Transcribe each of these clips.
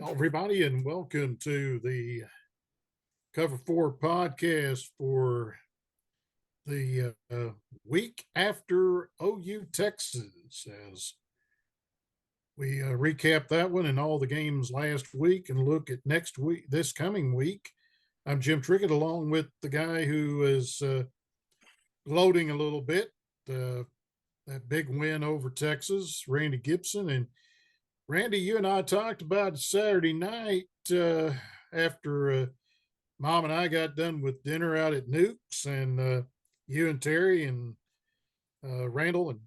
Everybody, and welcome to the Cover 4 podcast for the week after OU Texas, as we recap that one and all the games last week and look at next week, this coming week. I'm Jim Trickett, along with the guy who is gloating a little bit, that big win over Texas, Randy Gibson. And Randy, you and I talked about Saturday night after Mom and I got done with dinner out at Nukes, and you and Terry and Randall and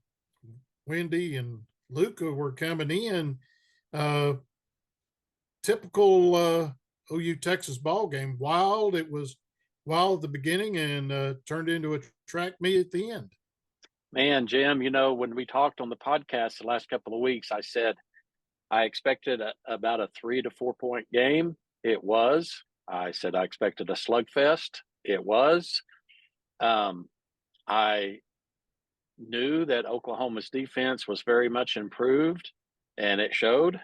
Wendy and Luca were coming in. Typical OU Texas ball game. Wild. It was wild at the beginning and turned into a track meet at the end. Man, Jim, when we talked on the podcast the last couple of weeks, I said I expected about a 3 to 4 point game. It was. I said I expected a slugfest. It was. I knew that Oklahoma's defense was very much improved, and it showed.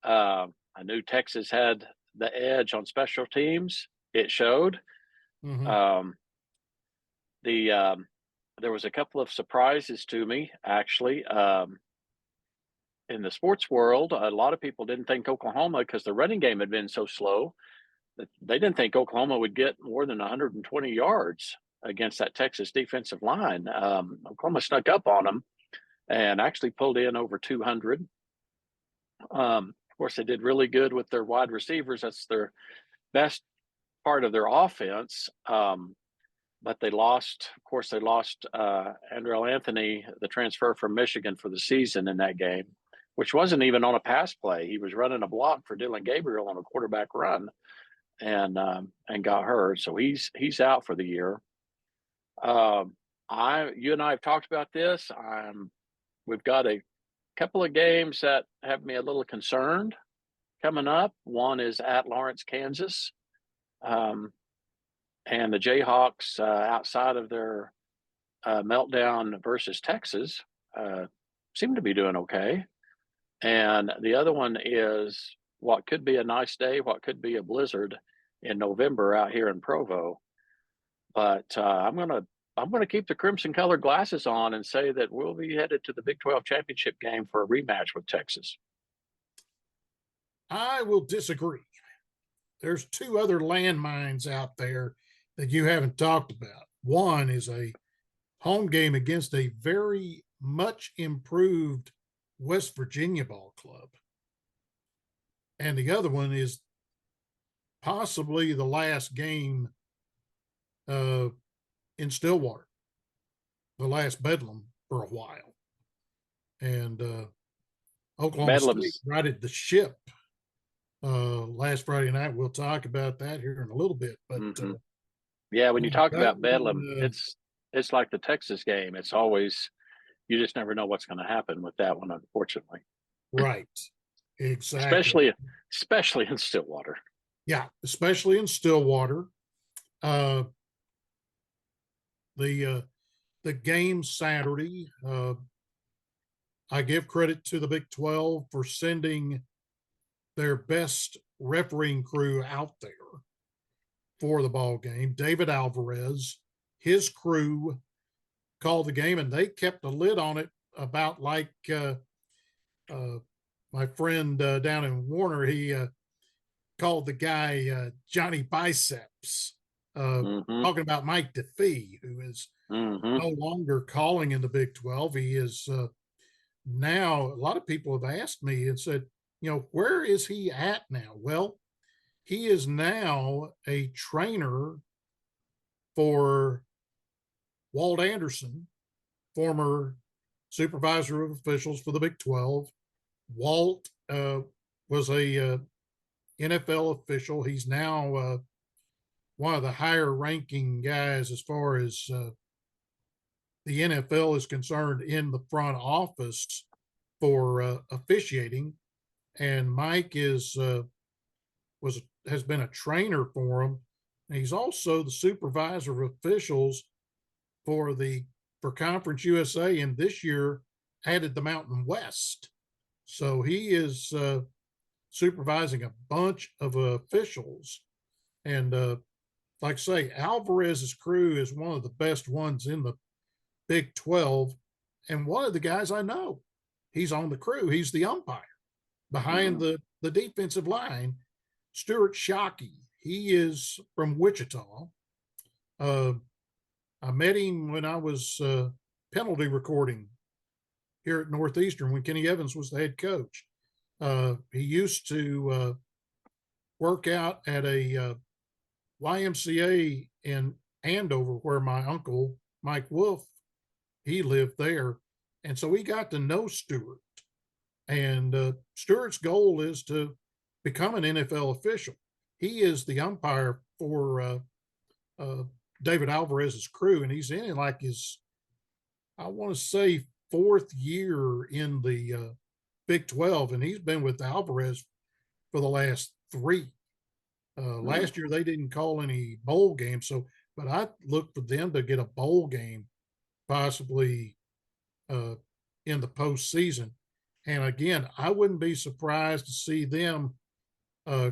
I knew Texas had the edge on special teams. It showed. Mm-hmm. There was a couple of surprises to me, actually. In the sports world, a lot of people didn't think Oklahoma, because the running game had been so slow, that they didn't think Oklahoma would get more than 120 yards against that Texas defensive line. Oklahoma snuck up on them and actually pulled in over 200. Of course, they did really good with their wide receivers. That's their best part of their offense. But they lost Andrel Anthony, the transfer from Michigan, for the season in that game, which wasn't even on a pass play. He was running a block for Dillon Gabriel on a quarterback run, and got hurt. So he's out for the year. You and I have talked about this. We've got a couple of games that have me a little concerned coming up. One is at Lawrence, Kansas. And the Jayhawks, outside of their meltdown versus Texas, seem to be doing okay. And the other one is what could be a nice day, what could be a blizzard in November out here in Provo. But I'm gonna keep the crimson colored glasses on and say that we'll be headed to the Big 12 championship game for a rematch with Texas. I will disagree. There's two other landmines out there that you haven't talked about. One is a home game against a very much improved West Virginia ball club. And the other one is possibly the last game in Stillwater, the last Bedlam for a while. And Oklahoma State righted the ship last Friday night. We'll talk about that here in a little bit. But yeah, when you talk about Bedlam, it's like the Texas game. It's always, you just never know what's going to happen with that one, unfortunately. Right. Exactly. Especially in Stillwater. Yeah, especially in Stillwater. The game Saturday, I give credit to the Big 12 for sending their best refereeing crew out there for the ball game. David Alvarez, his crew called the game, and they kept a lid on it about like my friend down in Warner, he called the guy Johnny Biceps, talking about Mike DeFee, who is no longer calling in the Big 12. He is now, a lot of people have asked me and said, where is he at now? Well, he is now a trainer for Walt Anderson, former supervisor of officials for the Big 12. Walt was a NFL official. He's now one of the higher ranking guys as far as the NFL is concerned in the front office for officiating. And Mike has been a trainer for him. And he's also the supervisor of officials for Conference USA, and this year added the Mountain West. So he is supervising a bunch of officials. And like I say, Alvarez's crew is one of the best ones in the Big 12. And one of the guys I know, he's on the crew. He's the umpire behind the defensive line, Stuart Shockey. He is from Wichita. I met him when I was penalty recording here at Northeastern when Kenny Evans was the head coach. He used to work out at a YMCA in Andover where my uncle, Mike Wolf, he lived there. And so we got to know Stuart. And Stuart's goal is to become an NFL official. He is the umpire for David Alvarez's crew, and he's in like his, I want to say, 4th year in the Big 12, and he's been with Alvarez for the last 3. Last year they didn't call any bowl games, but I look for them to get a bowl game possibly in the postseason. And again, I wouldn't be surprised to see them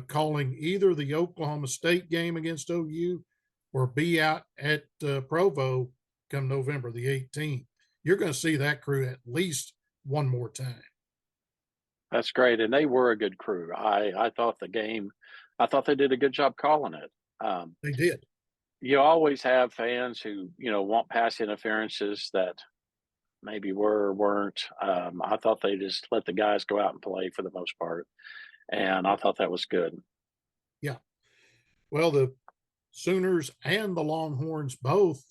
calling either the Oklahoma State game against OU or be out at Provo come November the 18th. You're going to see that crew at least one more time. That's great. And they were a good crew. I thought I thought they did a good job calling it. They did. You always have fans who, want pass interferences that maybe were or weren't. I thought they just let the guys go out and play for the most part. And I thought that was good. Yeah. Well, the Sooners and the Longhorns both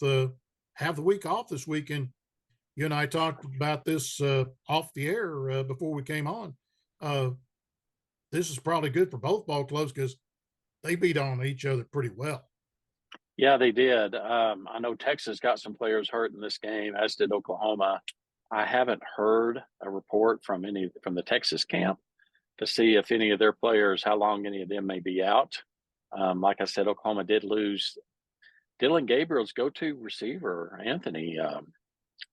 have the week off this weekend. You and I talked about this off the air before we came on. This is probably good for both ball clubs because they beat on each other pretty well. Yeah, they did. I know Texas got some players hurt in this game, as did Oklahoma. I haven't heard a report from the Texas camp to see if any of their players, how long any of them may be out. Like I said, Oklahoma did lose Dillon Gabriel's go-to receiver, Anthony.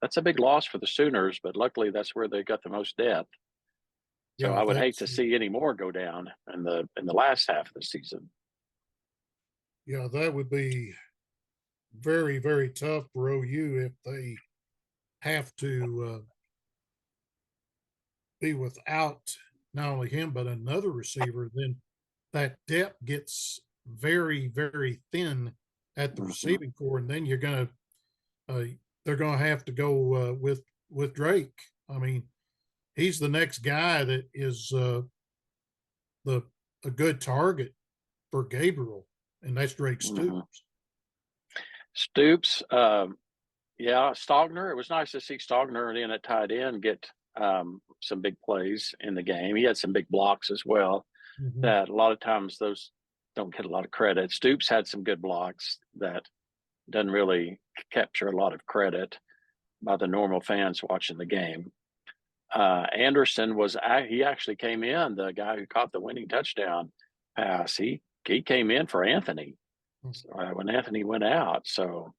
That's a big loss for the Sooners, but luckily that's where they got the most depth. So I would hate to see any more go down in the last half of the season. Yeah, that would be very, very tough for OU if they have to be without not only him but another receiver. Then that depth gets very, very thin at the receiving corps, and then they're going to have to go with Drake. I mean, he's the next guy that is a good target for Gabriel, and that's Drake Stoops. Stoops, yeah, Stogner. It was nice to see Stogner in at tight end get some big plays in the game. He had some big blocks as well. That a lot of times those don't get a lot of credit. Stoops had some good blocks that doesn't really capture a lot of credit by the normal fans watching the game. Anderson he actually came in, the guy who caught the winning touchdown pass. He came in for Anthony when Anthony went out. So,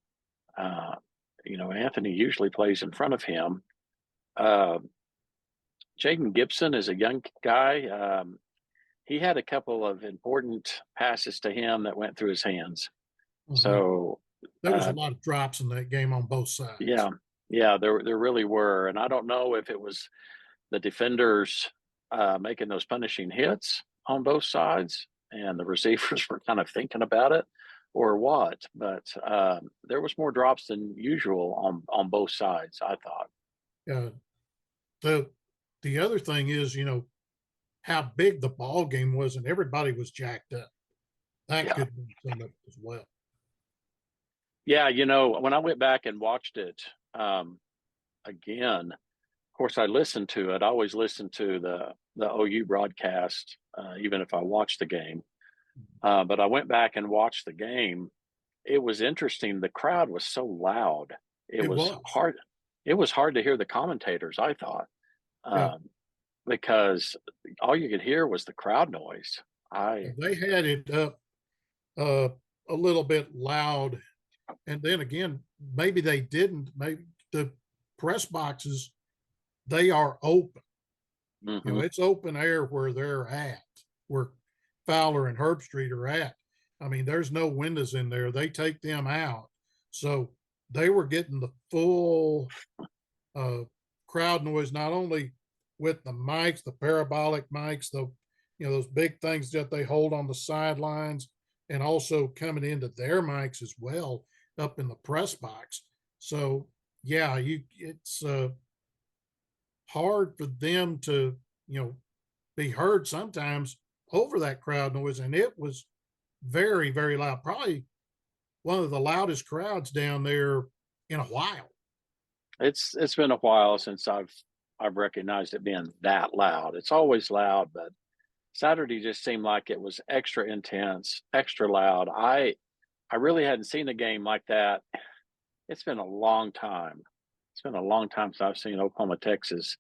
Anthony usually plays in front of him. Jaden Gibson is a young guy. He had a couple of important passes to him that went through his hands. So there was a lot of drops in that game on both sides. Yeah, there really were. And I don't know if it was the defenders making those punishing hits on both sides and the receivers were kind of thinking about it or what, but there was more drops than usual on both sides, I thought. The other thing is, how big the ball game was, and everybody was jacked up. That could be some of it as well. Yeah, when I went back and watched it again, of course, I listened to it. I always listen to the OU broadcast, even if I watch the game. But I went back and watched the game. It was interesting. The crowd was so loud. It was hard. It was hard to hear the commentators, I thought, because all you could hear was the crowd noise. They had it up a little bit loud. And then again, maybe they didn't. Maybe the press boxes, they are open. Mm-hmm. It's open air where they're at, where Fowler and Herbstreit are at. I mean, there's no windows in there. They take them out. So they were getting the full uh, crowd noise, not only with the mics, the parabolic mics, those big things that they hold on the sidelines, and also coming into their mics as well up in the press box. So yeah, it's hard for them to be heard sometimes over that crowd noise, and it was very, very loud. Probably one of the loudest crowds down there in a while. It's been a while since I've recognized it being that loud. It's always loud, but Saturday just seemed like it was extra intense, extra loud. I really hadn't seen a game like that. It's been a long time. It's been a long time since I've seen Oklahoma, Texas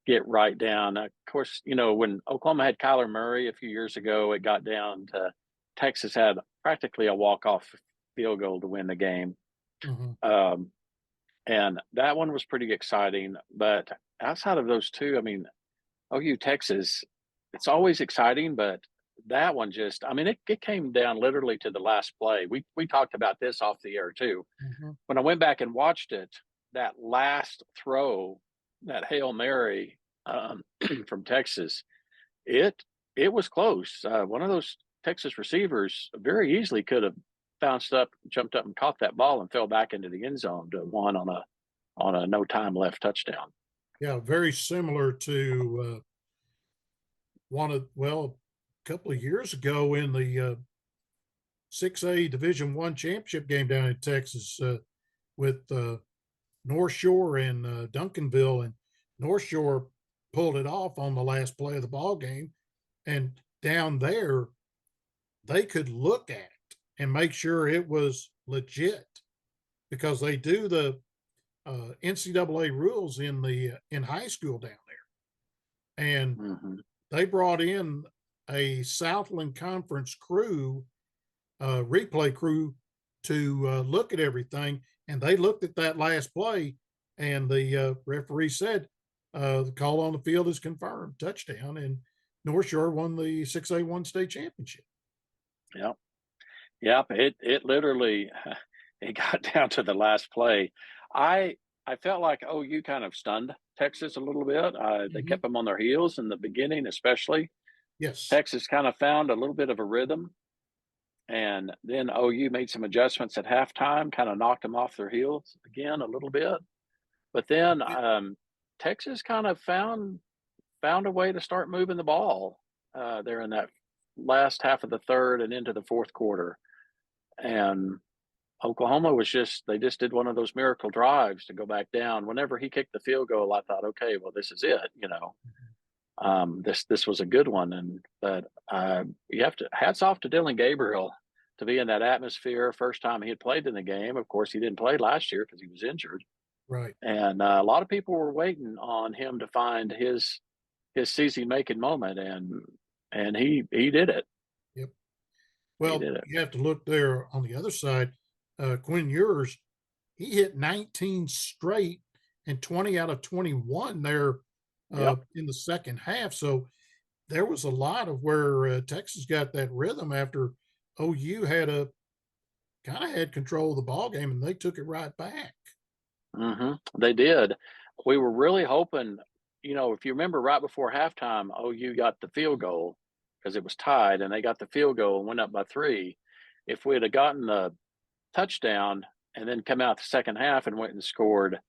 get right down. Of course, when Oklahoma had Kyler Murray a few years ago, it got down to Texas had practically a walk-off field goal to win the game. Mm-hmm. And that one was pretty exciting. But outside of those two, I mean, OU Texas, it's always exciting, but that one just, I mean, it came down literally to the last play. We talked about this off the air too. Mm-hmm. When I went back and watched it, that last throw, that Hail Mary from Texas, it was close. One of those Texas receivers very easily could have bounced up, jumped up, and caught that ball and fell back into the end zone to one on a no time left touchdown. Yeah, very similar to a couple of years ago in the 6A Division I championship game down in Texas with North Shore and Duncanville, and North Shore pulled it off on the last play of the ball game, and down there they could look at it and make sure it was legit, because they do the NCAA rules in high school down there, and they brought in a Southland Conference crew, replay crew, to look at everything, and they looked at that last play, and the referee said, the call on the field is confirmed, touchdown, and North Shore won the 6A1 state championship. Yep. It literally it got down to the last play. I felt like OU kind of stunned Texas a little bit. They kept them on their heels in the beginning, especially. Yes. Texas kind of found a little bit of a rhythm, and then OU made some adjustments at halftime, kind of knocked them off their heels again a little bit. But then Texas kind of found a way to start moving the ball there in that last half of the third and into the fourth quarter. And Oklahoma they just did one of those miracle drives to go back down. Whenever he kicked the field goal, I thought, okay, well, this is it. This was a good one. But you have to, hats off to Dylan Gabriel to be in that atmosphere. First time he had played in the game. Of course, he didn't play last year because he was injured. Right. And a lot of people were waiting on him to find his season making moment, and he did it. Yep. Well, you have to look there on the other side. Quinn Ewers, he hit 19 straight and 20 out of 21 there in the second half. So there was a lot of where Texas got that rhythm after OU had control of the ball game, and they took it right back. They did. We were really hoping, if you remember right before halftime, OU got the field goal because it was tied, and they got the field goal and went up by 3. If we had gotten the touchdown and then come out the second half and went and scored,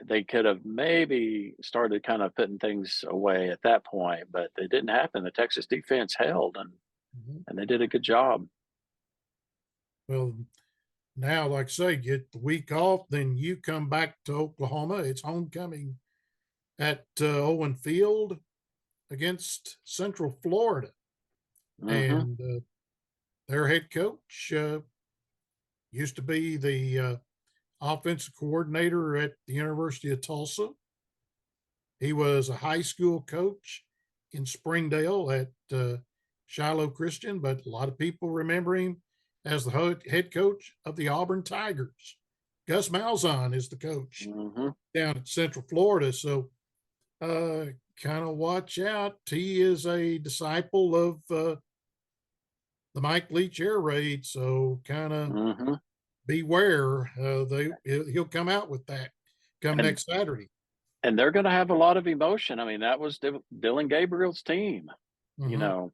they could have maybe started kind of putting things away at that point, but it didn't happen. The Texas defense held, and they did a good job. Well, now, like I say, get the week off, then you come back to Oklahoma. It's homecoming at Owen Field against Central Florida. And their head coach used to be the offensive coordinator at the University of Tulsa. He was a high school coach in Springdale at Shiloh Christian, but a lot of people remember him as the head coach of the Auburn Tigers. Gus Malzahn is the coach down at Central Florida. So kind of watch out. He is a disciple of the Mike Leach air raid. So kind of beware. He'll come out with that next Saturday. And they're going to have a lot of emotion. I mean, that was Dillon Gabriel's team, you know,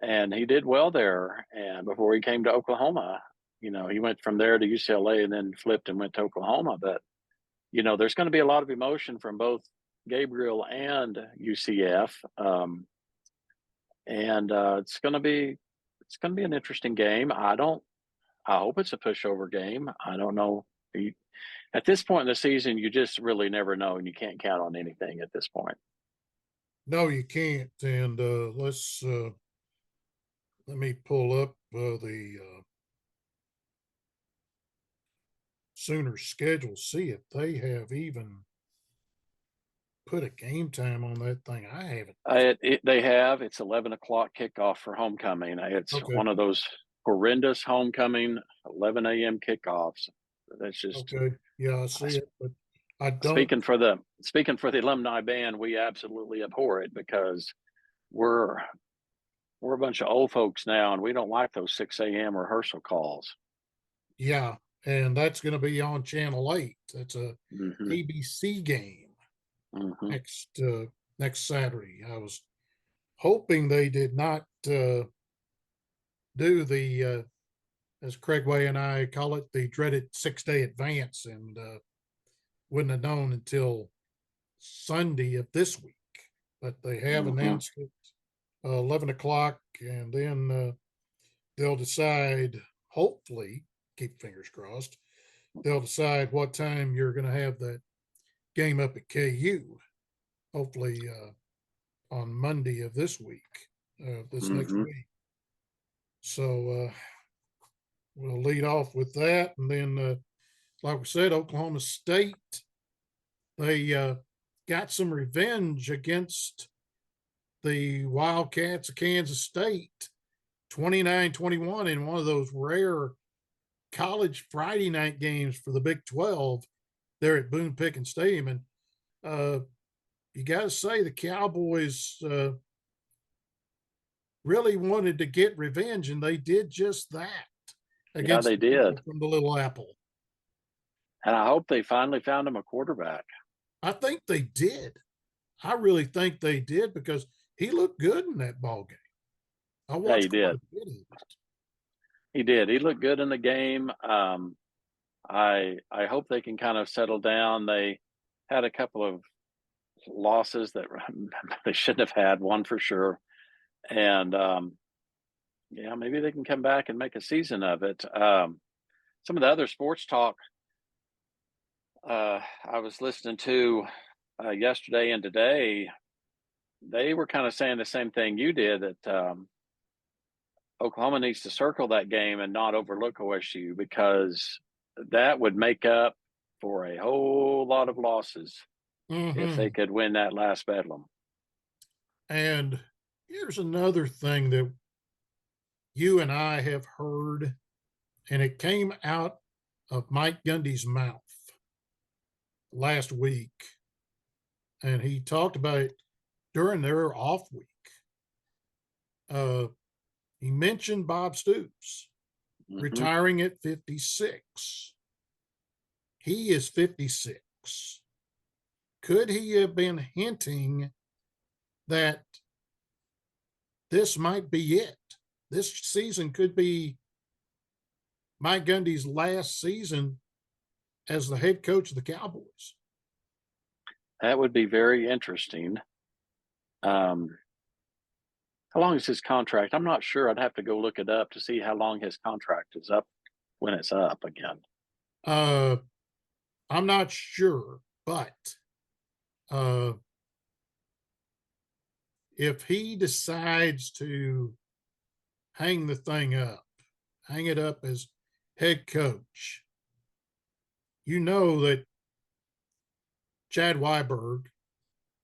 and he did well there. And before he came to Oklahoma, you know, he went from there to UCLA and then flipped and went to Oklahoma. But, you know, there's going to be a lot of emotion from both Gabriel and UCF. And it's going to be an interesting game. I hope it's a pushover game. I don't know. At this point in the season, you just really never know, and you can't count on anything at this point. No, you can't. And let me pull up the Sooner schedule, see if they have even put a game time on that thing. I haven't. They have. It's 11 o'clock kickoff for homecoming. It's one of those horrendous homecoming 11 a.m. kickoffs. That's just okay. Yeah, I see it, but I don't. Speaking for the alumni band, we absolutely abhor it because we're a bunch of old folks now, and we don't like those 6 a.m. rehearsal calls. Yeah, and that's going to be on Channel 8. That's a ABC game next Saturday. I was hoping they did not do the as Craig Way and I call it, the dreaded 6-day advance, and wouldn't have known until Sunday of this week. But they have announced it 11 o'clock, and then they'll decide, hopefully, keep fingers crossed, they'll decide what time you're going to have that game up at KU, hopefully on Monday of this week, next week. So we'll lead off with that. And then, like we said, Oklahoma State, they got some revenge against the Wildcats of Kansas State, 29-21 in one of those rare college Friday night games for the Big 12 there at Boone Pickens Stadium. And you got to say the Cowboys really wanted to get revenge, and they did just that. Yeah, they did. From the Little Apple. And I hope they finally found him a quarterback. I think they did. I really think they did because he looked good in that ball game. Yeah, he did. He did. He looked good in the game. I hope they can kind of settle down. They had a couple of losses that they shouldn't have had, one for sure. And yeah, maybe they can come back and make a season of it. Some of the other sports talk I was listening to yesterday and today, they were kind of saying the same thing you did, that Oklahoma needs to circle that game and not overlook OSU, because that would make up for a whole lot of losses if they could win that last Bedlam. And here's another thing that you and I have heard, and it came out of Mike Gundy's mouth last week, and he talked about it during their off week. He mentioned Bob Stoops retiring at 56. He is 56. Could he have been hinting that this might be it? This season could be Mike Gundy's last season as the head coach of the Cowboys. That would be very interesting. How long is his contract? I'm not sure. I'd have to go look it up to see how long his contract is up when it's up again. I'm not sure, but if he decides to hang it up as head coach, you know that Chad Weiberg,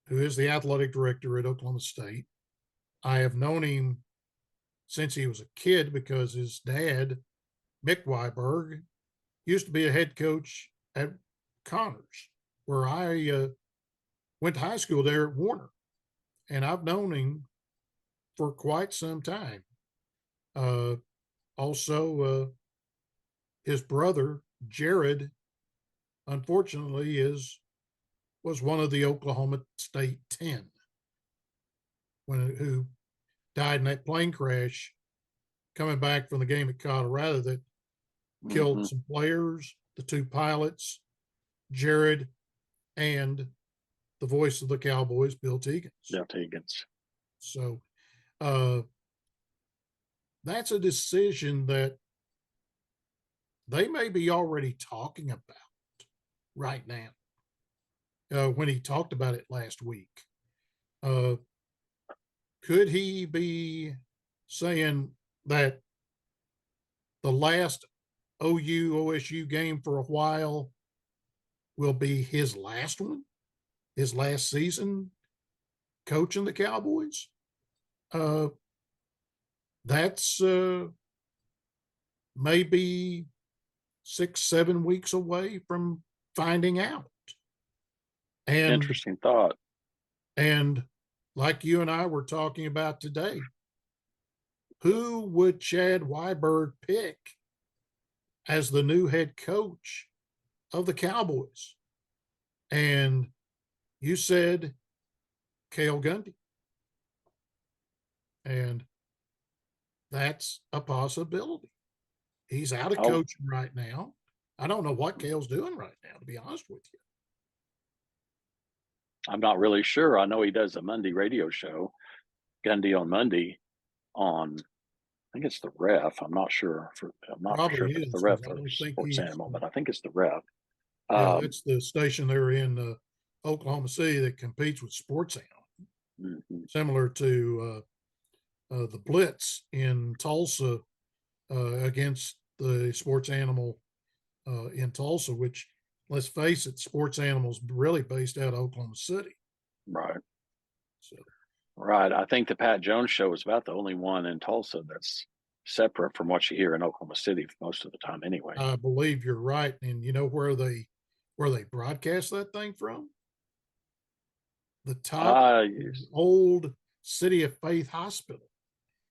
who is the athletic director at Oklahoma State, I have known him since he was a kid because his dad Mick Weiberg used to be a head coach at Connors, where I went to high school there at Warner, and I've known him for quite some time. Also, his brother Jared, unfortunately, was one of the Oklahoma State 10 who died in that plane crash coming back from the game at Colorado that killed some players, the two pilots, Jared, and the voice of the Cowboys, Bill Tegans. Bill Tegans. So that's a decision that they may be already talking about right now. When he talked about it last week, could he be saying that the last OU OSU game for a while will be his last one, his last season coaching the Cowboys? That's maybe 6-7 weeks away from finding out. And interesting thought. And like you and I were talking about today, who would Chad Weiberg pick as the new head coach of the Cowboys? And you said Cale Gundy. And that's a possibility. He's out of coaching right now. I don't know what Cale's doing right now, to be honest with you. I'm not really sure. I know he does a Monday radio show, Gundy on Monday, on I think it's the Ref. I'm not sure. I'm not Probably sure if it's the Ref or Sports Animal, but I think it's the Ref. Yeah, it's the station there in Oklahoma City that competes with Sports Animal, similar to the Blitz in Tulsa against the Sports Animal in Tulsa, which, let's face it, Sports Animal's really based out of Oklahoma City. Right. So. Right. I think the Pat Jones show is about the only one in Tulsa that's separate from what you hear in Oklahoma City most of the time anyway. I believe you're right. And you know where they broadcast that thing from? The top old City of Faith Hospital.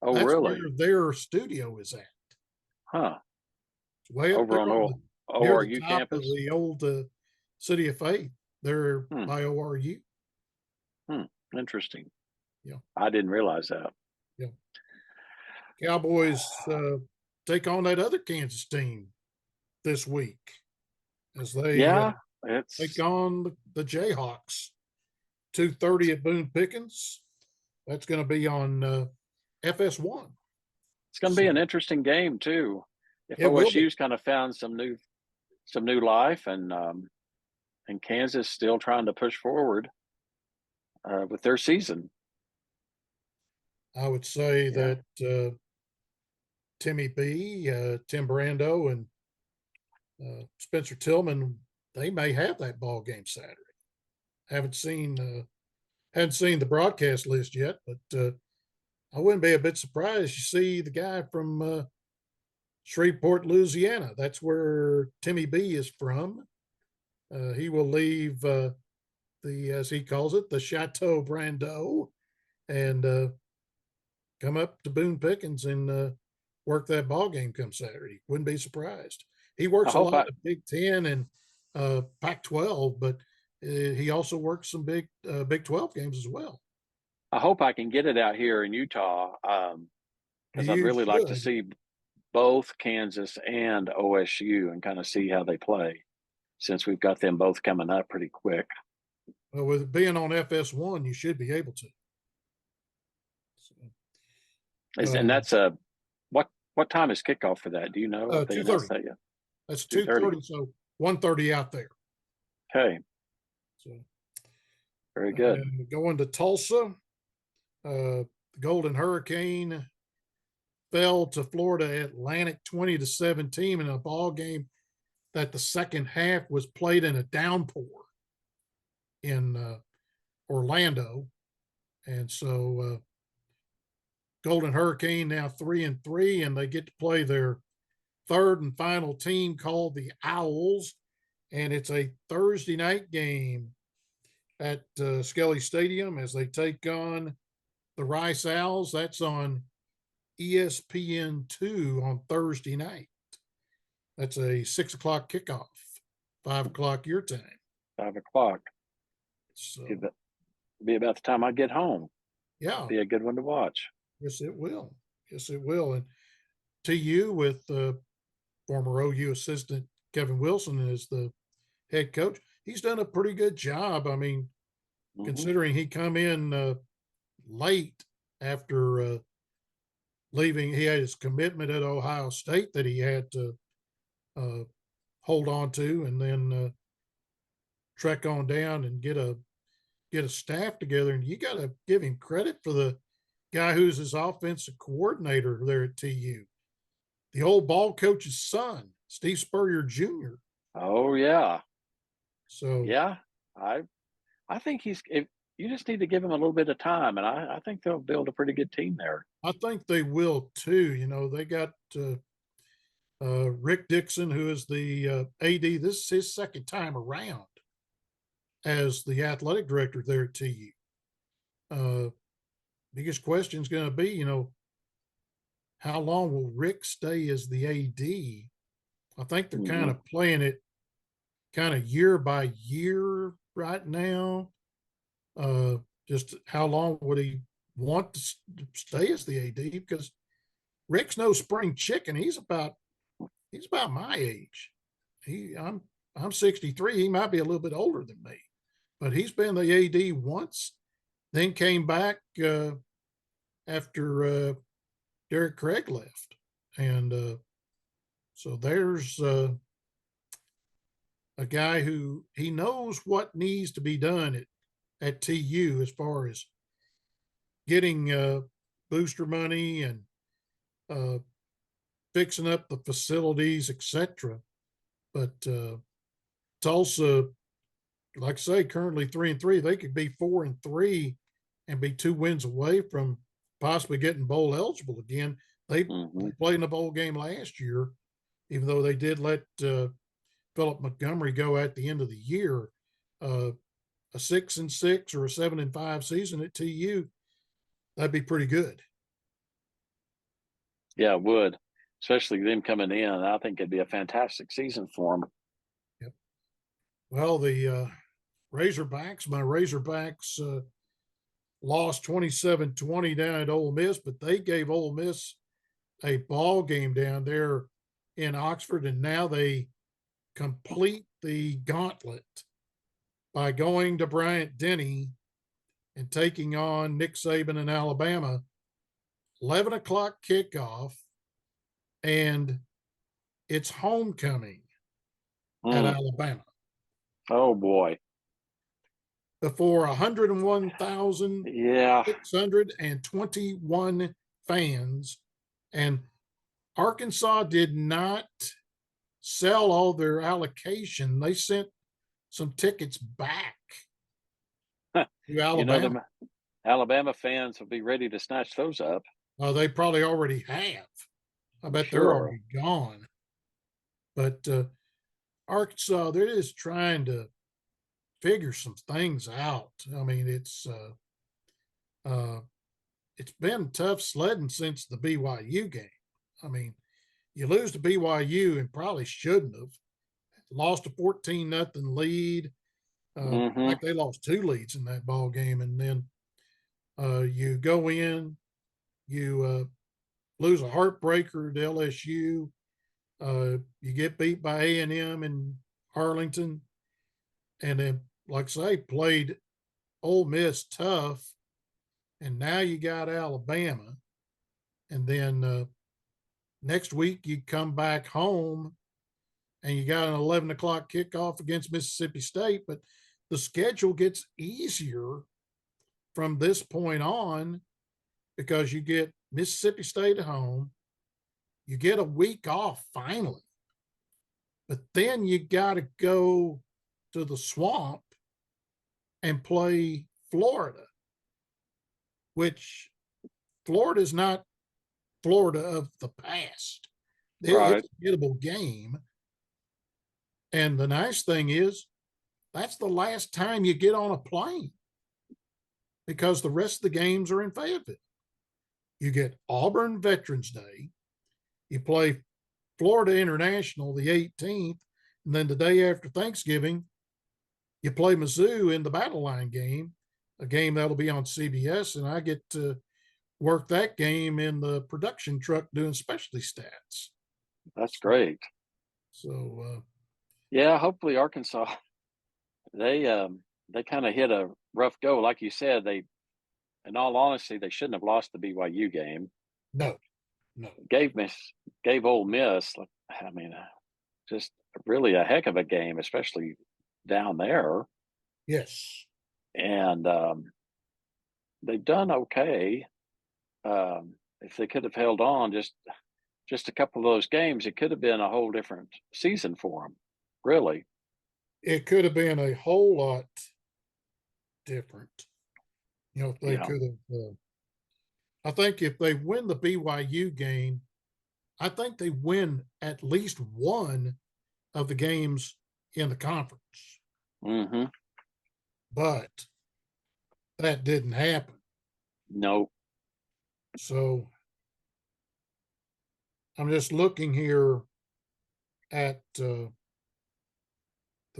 Oh, that's really? Where their studio is at. Huh. It's way over up on ORU campus. Of the old City of Faith. They're by ORU. Interesting. Yeah. I didn't realize that. Yeah. Cowboys take on that other Kansas team this week as they take on the Jayhawks. 2:30 at Boone Pickens. That's going to be on FS1. It's going to be an interesting game too. If OSU's kind of found some new life, and Kansas still trying to push forward with their season. I would say that Timmy B, Tim Brando, and Spencer Tillman, they may have that ball game Saturday. Hadn't seen the broadcast list yet, but I wouldn't be a bit surprised. You see the guy from Shreveport, Louisiana. That's where Timmy B is from. He will leave as he calls it, the Chateau Brando, and come up to Boone Pickens and work that ball game come Saturday. Wouldn't be surprised. He works a lot of Big Ten and Pac-12, but he also works some Big 12 games as well. I hope I can get it out here in Utah because I'd really like to see both Kansas and OSU and kind of see how they play, since we've got them both coming up pretty quick. Well, with it being on FS1, you should be able to. So, and that's what time is kickoff for that? Do you know? 2:30. That's 2:30. So 1:30 out there. Okay. So very good. Going to Tulsa, the Golden Hurricane fell to Florida Atlantic 20-17 in a ball game that the second half was played in a downpour in Orlando. And so Golden Hurricane now 3-3, and they get to play their third and final team called the Owls, and it's a Thursday night game at Skelly Stadium as they take on the Rice Owls. That's on ESPN2 on Thursday night. That's a 6 o'clock kickoff, 5 o'clock your time. 5 o'clock. So, be about the time I get home. Yeah. Be a good one to watch. Yes, it will. Yes, it will. And TU with former OU assistant Kevin Wilson as the head coach, he's done a pretty good job. I mean, considering he come in late after leaving, he had his commitment at Ohio State that he had to hold on to, and then trek on down and get a staff together. And you got to give him credit for the guy who's his offensive coordinator there at TU, the old ball coach's son, Steve Spurrier Jr. Oh yeah. So yeah, I think you just need to give him a little bit of time, and I think they'll build a pretty good team there. I think they will too. You know, they got Rick Dixon, who is the AD. This is his second time around as the athletic director there at TU. Biggest question is going to be, you know, how long will Rick stay as the AD? I think they're kind of playing it kind of year by year right now. Just how long would he want to stay as the AD? Because Rick's no spring chicken. He's about my age. I'm 63. He might be a little bit older than me, but he's been the AD once, then came back after Derek Craig left. And so there's a guy who he knows what needs to be done at TU as far as getting booster money and fixing up the facilities, etc. But Tulsa, like I say, currently 3-3. They could be 4-3 and be 2 wins away from possibly getting bowl eligible again. They played in a bowl game last year, even though they did let Philip Montgomery go at the end of the year. A 6-6 or a 7-5 season at TU, that'd be pretty good. Yeah, it would, especially them coming in. I think it'd be a fantastic season for them. Yep. Well, the Razorbacks, my Razorbacks lost 27-20 down at Ole Miss, but they gave Ole Miss a ball game down there in Oxford, and now they complete the gauntlet by going to Bryant-Denny and taking on Nick Saban in Alabama. 11 o'clock kickoff, and it's homecoming at Alabama. Oh boy. Before 101,621 fans. And Arkansas did not sell all their allocation. They sent some tickets back to Alabama. You know, Alabama fans will be ready to snatch those up. They probably already have. I bet they're already gone. But Arkansas, they're just trying to figure some things out. I mean, it's been tough sledding since the BYU game. I mean, you lose to BYU and probably shouldn't have. Lost a 14-0 lead. Like they lost 2 leads in that ball game, and then you go in, you lose a heartbreaker at LSU. You get beat by A&M in Arlington, and then, like I say, played Ole Miss tough, and now you got Alabama, and then next week you come back home, and you got an 11 o'clock kickoff against Mississippi State, but the schedule gets easier from this point on because you get Mississippi State at home, you get a week off finally, but then you got to go to the Swamp and play Florida, which Florida is not Florida of the past. Right. It's a gettable game. And the nice thing is, that's the last time you get on a plane because the rest of the games are in Fayetteville. You get Auburn Veterans Day. You play Florida International the 18th. And then the day after Thanksgiving, you play Mizzou in the Battle Line game, a game that'll be on CBS. And I get to work that game in the production truck doing specialty stats. That's great. So, yeah, hopefully Arkansas, they kind of hit a rough go. Like you said, in all honesty, they shouldn't have lost the BYU game. no. Gave Ole Miss, I mean, just really a heck of a game, especially down there. Yes. And they've done okay. If they could have held on just a couple of those games, it could have been a whole different season for them. Really, it could have been a whole lot different. If they yeah. could have. I think if they win the BYU game, I think they win at least one of the games in the conference. Mm-hmm. But that didn't happen. Nope. So I'm just looking here at the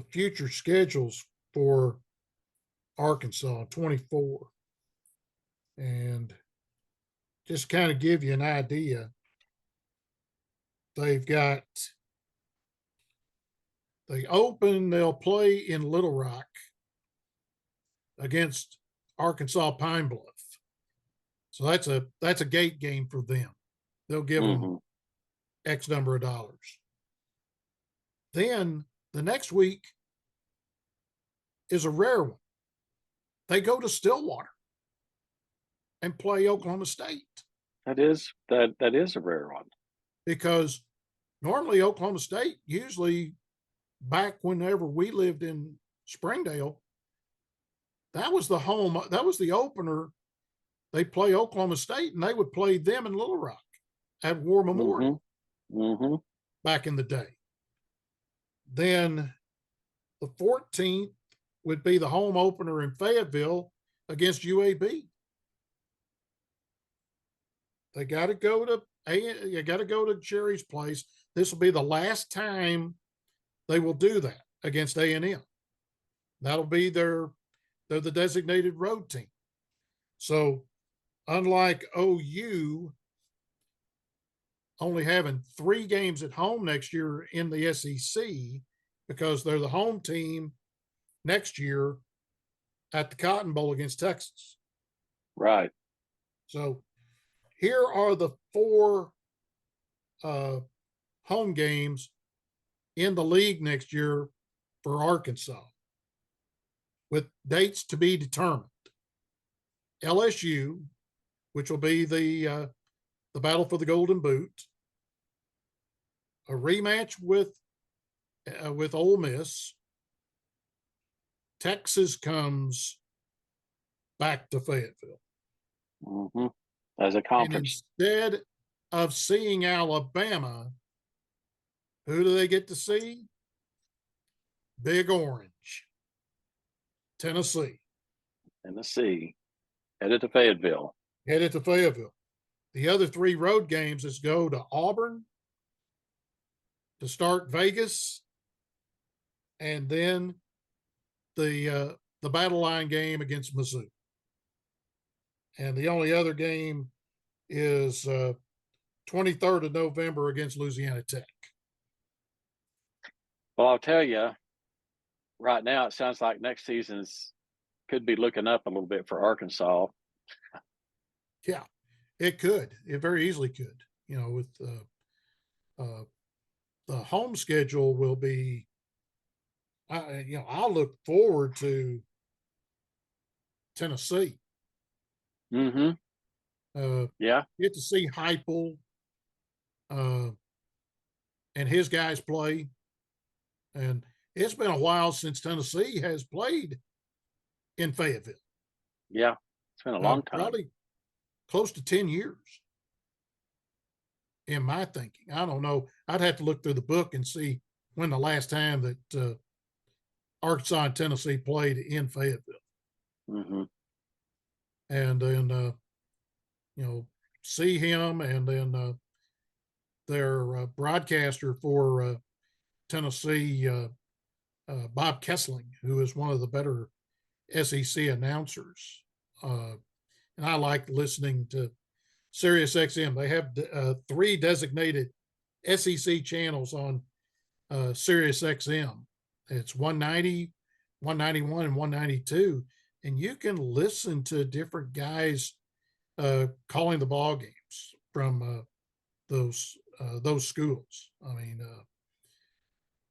future schedules for Arkansas 24 and just kind of give you an idea. They'll play in Little Rock against Arkansas Pine Bluff. So that's a gate game for them. They'll give them X number of dollars. Then the next week is a rare one. They go to Stillwater and play Oklahoma State. That is a rare one. Because normally Oklahoma State, usually back whenever we lived in Springdale, that was the opener. They play Oklahoma State and they would play them in Little Rock at War Memorial back in the day. Then the 14th would be the home opener in Fayetteville against UAB. You got to go to Jerry's place. This will be the last time they will do that against A&M. That'll be they're the designated road team. So unlike OU only having 3 games at home next year in the SEC because they're the home team next year at the Cotton Bowl against Texas. Right. So here are the 4 home games in the league next year for Arkansas with dates to be determined. LSU, which will be the battle for the Golden Boot, a rematch with Ole Miss. Texas comes back to Fayetteville. As a conference. And instead of seeing Alabama, who do they get to see? Big Orange, Tennessee. Headed to Fayetteville. The other 3 road games is go to Auburn to start Vegas, and then the Battle Line game against Mizzou. And the only other game is 23rd of November against Louisiana Tech. Well, I'll tell you, right now it sounds like next season's could be looking up a little bit for Arkansas. Yeah, it could. It very easily could. With the home schedule will be. I'll look forward to Tennessee. Yeah. Get to see Heupel and his guys play, and it's been a while since Tennessee has played in Fayetteville. Yeah, it's been a long time. Probably close to 10 years. in my thinking. I don't know. I'd have to look through the book and see when the last time that Arkansas and Tennessee played in Fayetteville. Mm-hmm. And then, see him, and then their broadcaster for Tennessee, Bob Kessling, who is one of the better SEC announcers. And I like listening to Sirius XM. They have 3 designated SEC channels on Sirius XM. It's 190, 191, and 192. And you can listen to different guys calling the ball games from those schools. I mean,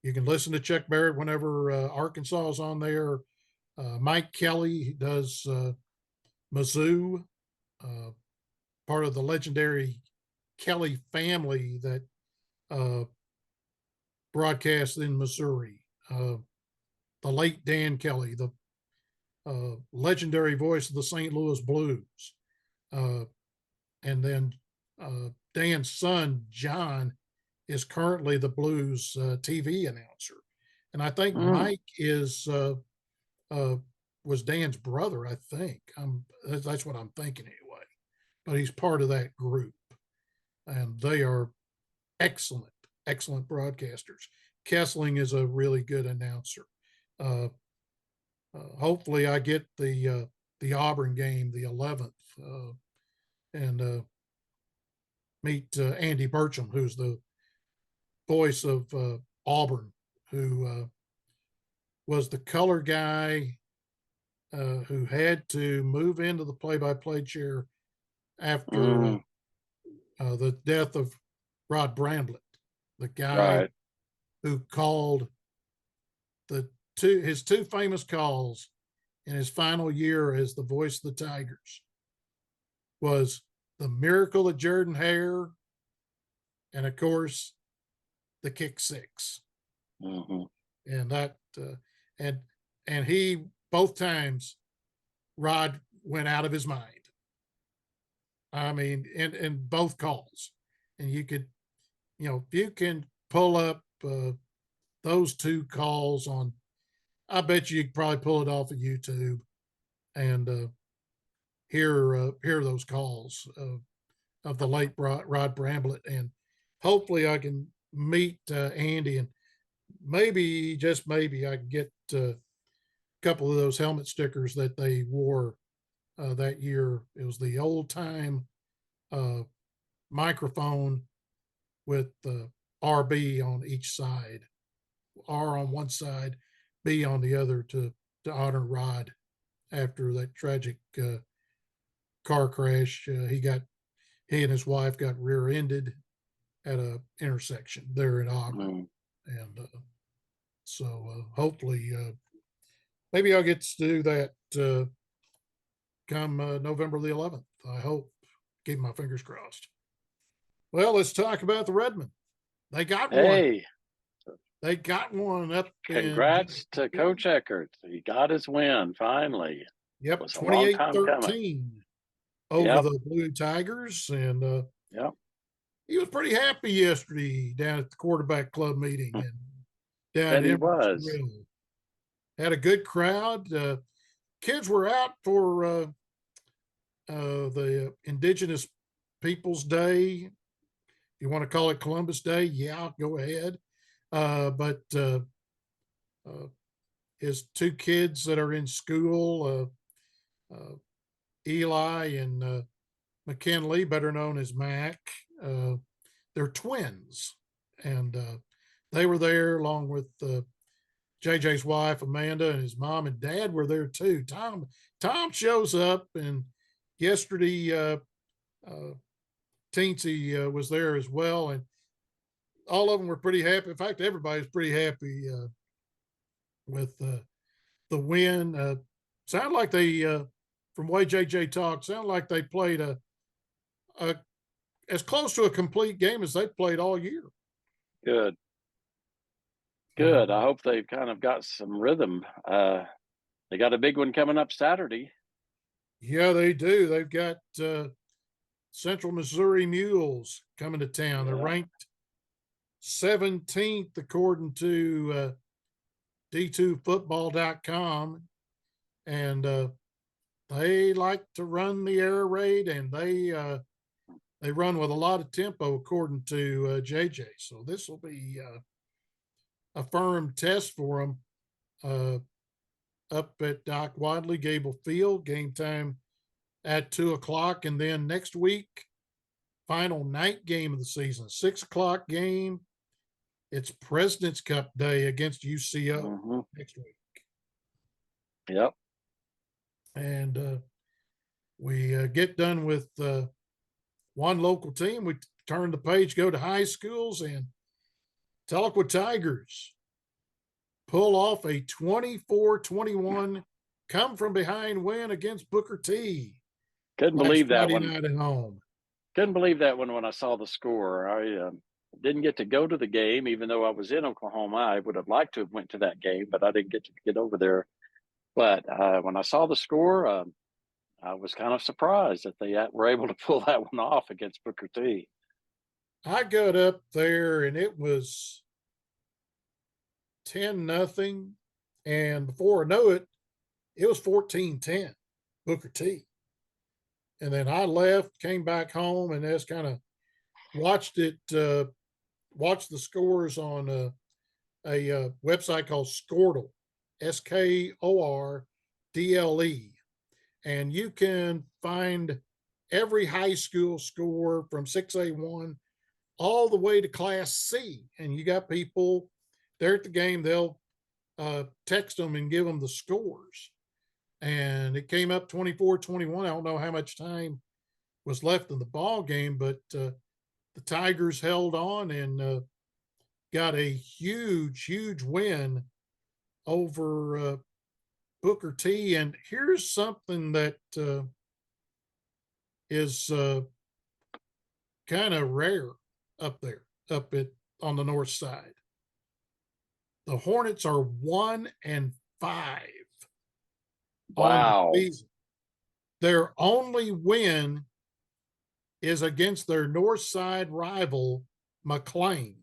you can listen to Chuck Barrett whenever Arkansas is on there. Mike Kelly does Mizzou, part of the legendary Kelly family that broadcast in Missouri. The late Dan Kelly, the legendary voice of the St. Louis Blues. And then Dan's son, John, is currently the Blues TV announcer. And I think Mike was Dan's brother, I think. That's what I'm thinking anyway. But he's part of that group. And they are excellent, excellent broadcasters. Kessling is a really good announcer. Hopefully I get the Auburn game, the 11th, and meet Andy Burcham, who's the voice of Auburn, who was the color guy who had to move into the play-by-play chair after the death of Rod Bramblett, the guy who called his 2 famous calls in his final year as the voice of the Tigers was the miracle of Jordan Hare, and of course the kick 6. And that and he, both times, Rod went out of his mind. I mean, in both calls. And you could, if you can pull up those 2 calls on, I bet you could probably pull it off of YouTube and hear those calls of the late Rod Bramblett. And hopefully I can meet Andy, and maybe, just maybe, I can get a couple of those helmet stickers that they wore that year. It was the old time microphone with the RB on each side, R on one side, B on the other, to honor Rod after that tragic car crash. He and his wife got rear-ended at a intersection there in Auburn. And so hopefully maybe I'll get to do that come November the 11th. I hope. Keep my fingers crossed. Well, let's talk about the Redmen. They got one. They got one up. Congrats to Coach Eckert. He got his win finally. Yep, 28-13 over the Blue Tigers. And he was pretty happy yesterday down at the quarterback club meeting. And down he was. Had a good crowd. Kids were out for the Indigenous Peoples Day. You want to call it Columbus Day? Yeah, go ahead. But his 2 kids that are in school, Eli and McKinley, better known as Mac, they're twins. And they were there along with JJ's wife, Amanda, and his mom and dad were there too. Tom shows up, and yesterday Teensy was there as well, and all of them were pretty happy. In fact, everybody's pretty happy with the win. Sound like they, from the way JJ talked, sound like they played a as close to a complete game as they've played all year. Good. I hope they've kind of got some rhythm. They got a big one coming up Saturday. Yeah, they do. They've got Central Missouri Mules coming to town. They're ranked 17th according to D2football.com. And they like to run the air raid, and they run with a lot of tempo according to JJ. So this will be a firm test for them up at Doc Wadley Gable Field. Game time at 2:00, and then next week, final night game of the season, 6:00 game. It's President's Cup Day against UCO next week. Yep. And we get done with one local team. We turn the page, go to high schools, and Tahlequah Tigers pull off a 24-21 come from behind win against Booker T. Couldn't believe that Friday one. Night at home. Couldn't believe that one when I saw the score. I didn't get to go to the game, even though I was in Oklahoma. I would have liked to have went to that game, but I didn't get to get over there. But when I saw the score, I was kind of surprised that they were able to pull that one off against Booker T. I got up there and it was 10-0. And before I know it, it was 14-10 Booker T. And then I left, came back home, and just kind of watched it, watched the scores on a website called Skordle, Skordle. And you can find every high school score from 6A1 all the way to Class C. And you got people there at the game, they'll text them and give them the scores. And it came up 24-21. I don't know how much time was left in the ball game, but the Tigers held on and got a huge win over Booker T. And here's something that is kind of rare up there, on the north side. The Hornets are 1-5. Wow. Their only win is against their north side rival, McLean.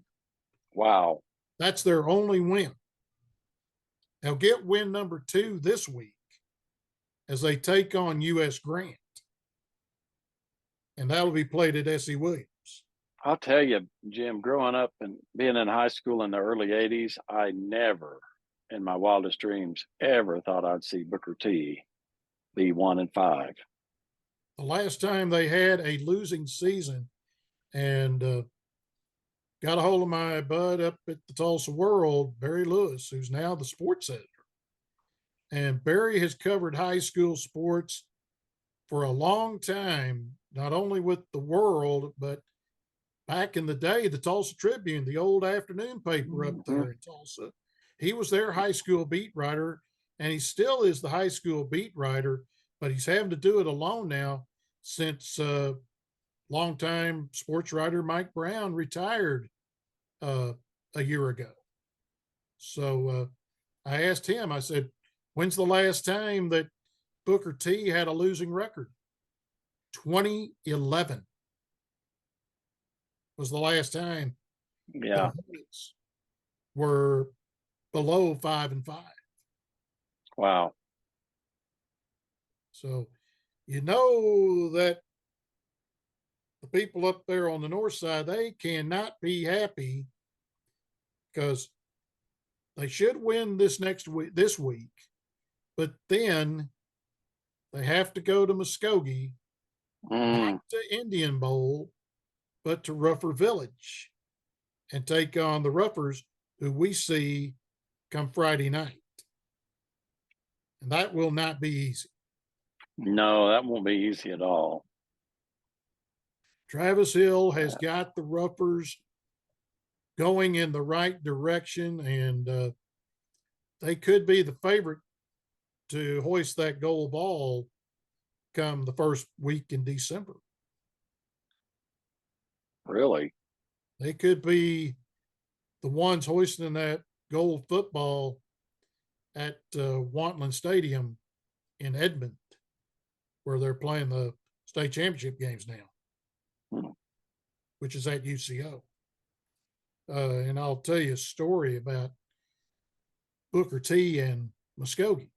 Wow. That's their only win. They'll get win number 2 this week as they take on U.S. Grant. And that'll be played at S.E. Williams. I'll tell you, Jim, growing up and being in high school in the early 80s, I never in my wildest dreams ever thought I'd see Booker T be 1-5. The last time they had a losing season, and got a hold of my bud up at the Tulsa World, Barry Lewis, who's now the sports editor. And Barry has covered high school sports for a long time, not only with the World, but back in the day, the Tulsa Tribune, the old afternoon paper up there in Tulsa. He was their high school beat writer, and he still is the high school beat writer, but he's having to do it alone now since longtime sports writer Mike Brown retired a year ago. So I asked him, I said, when's the last time that Booker T had a losing record? 2011 was the last time the Hornets were below 5-5. Wow. So you know that the people up there on the north side, they cannot be happy because they should win this week, but then they have to go to Muskogee, not to Indian Bowl, but to Ruffer Village and take on the Ruffers, who we see come Friday night. And that will not be easy. No, that won't be easy at all. Travis Hill has got the Ruffers going in the right direction, and they could be the favorite to hoist that gold ball come the first week in December. Really? They could be the ones hoisting that gold football at Wantland Stadium in Edmond, where they're playing the state championship games now. which is at UCO. And I'll tell you a story about Booker T and Muskogee.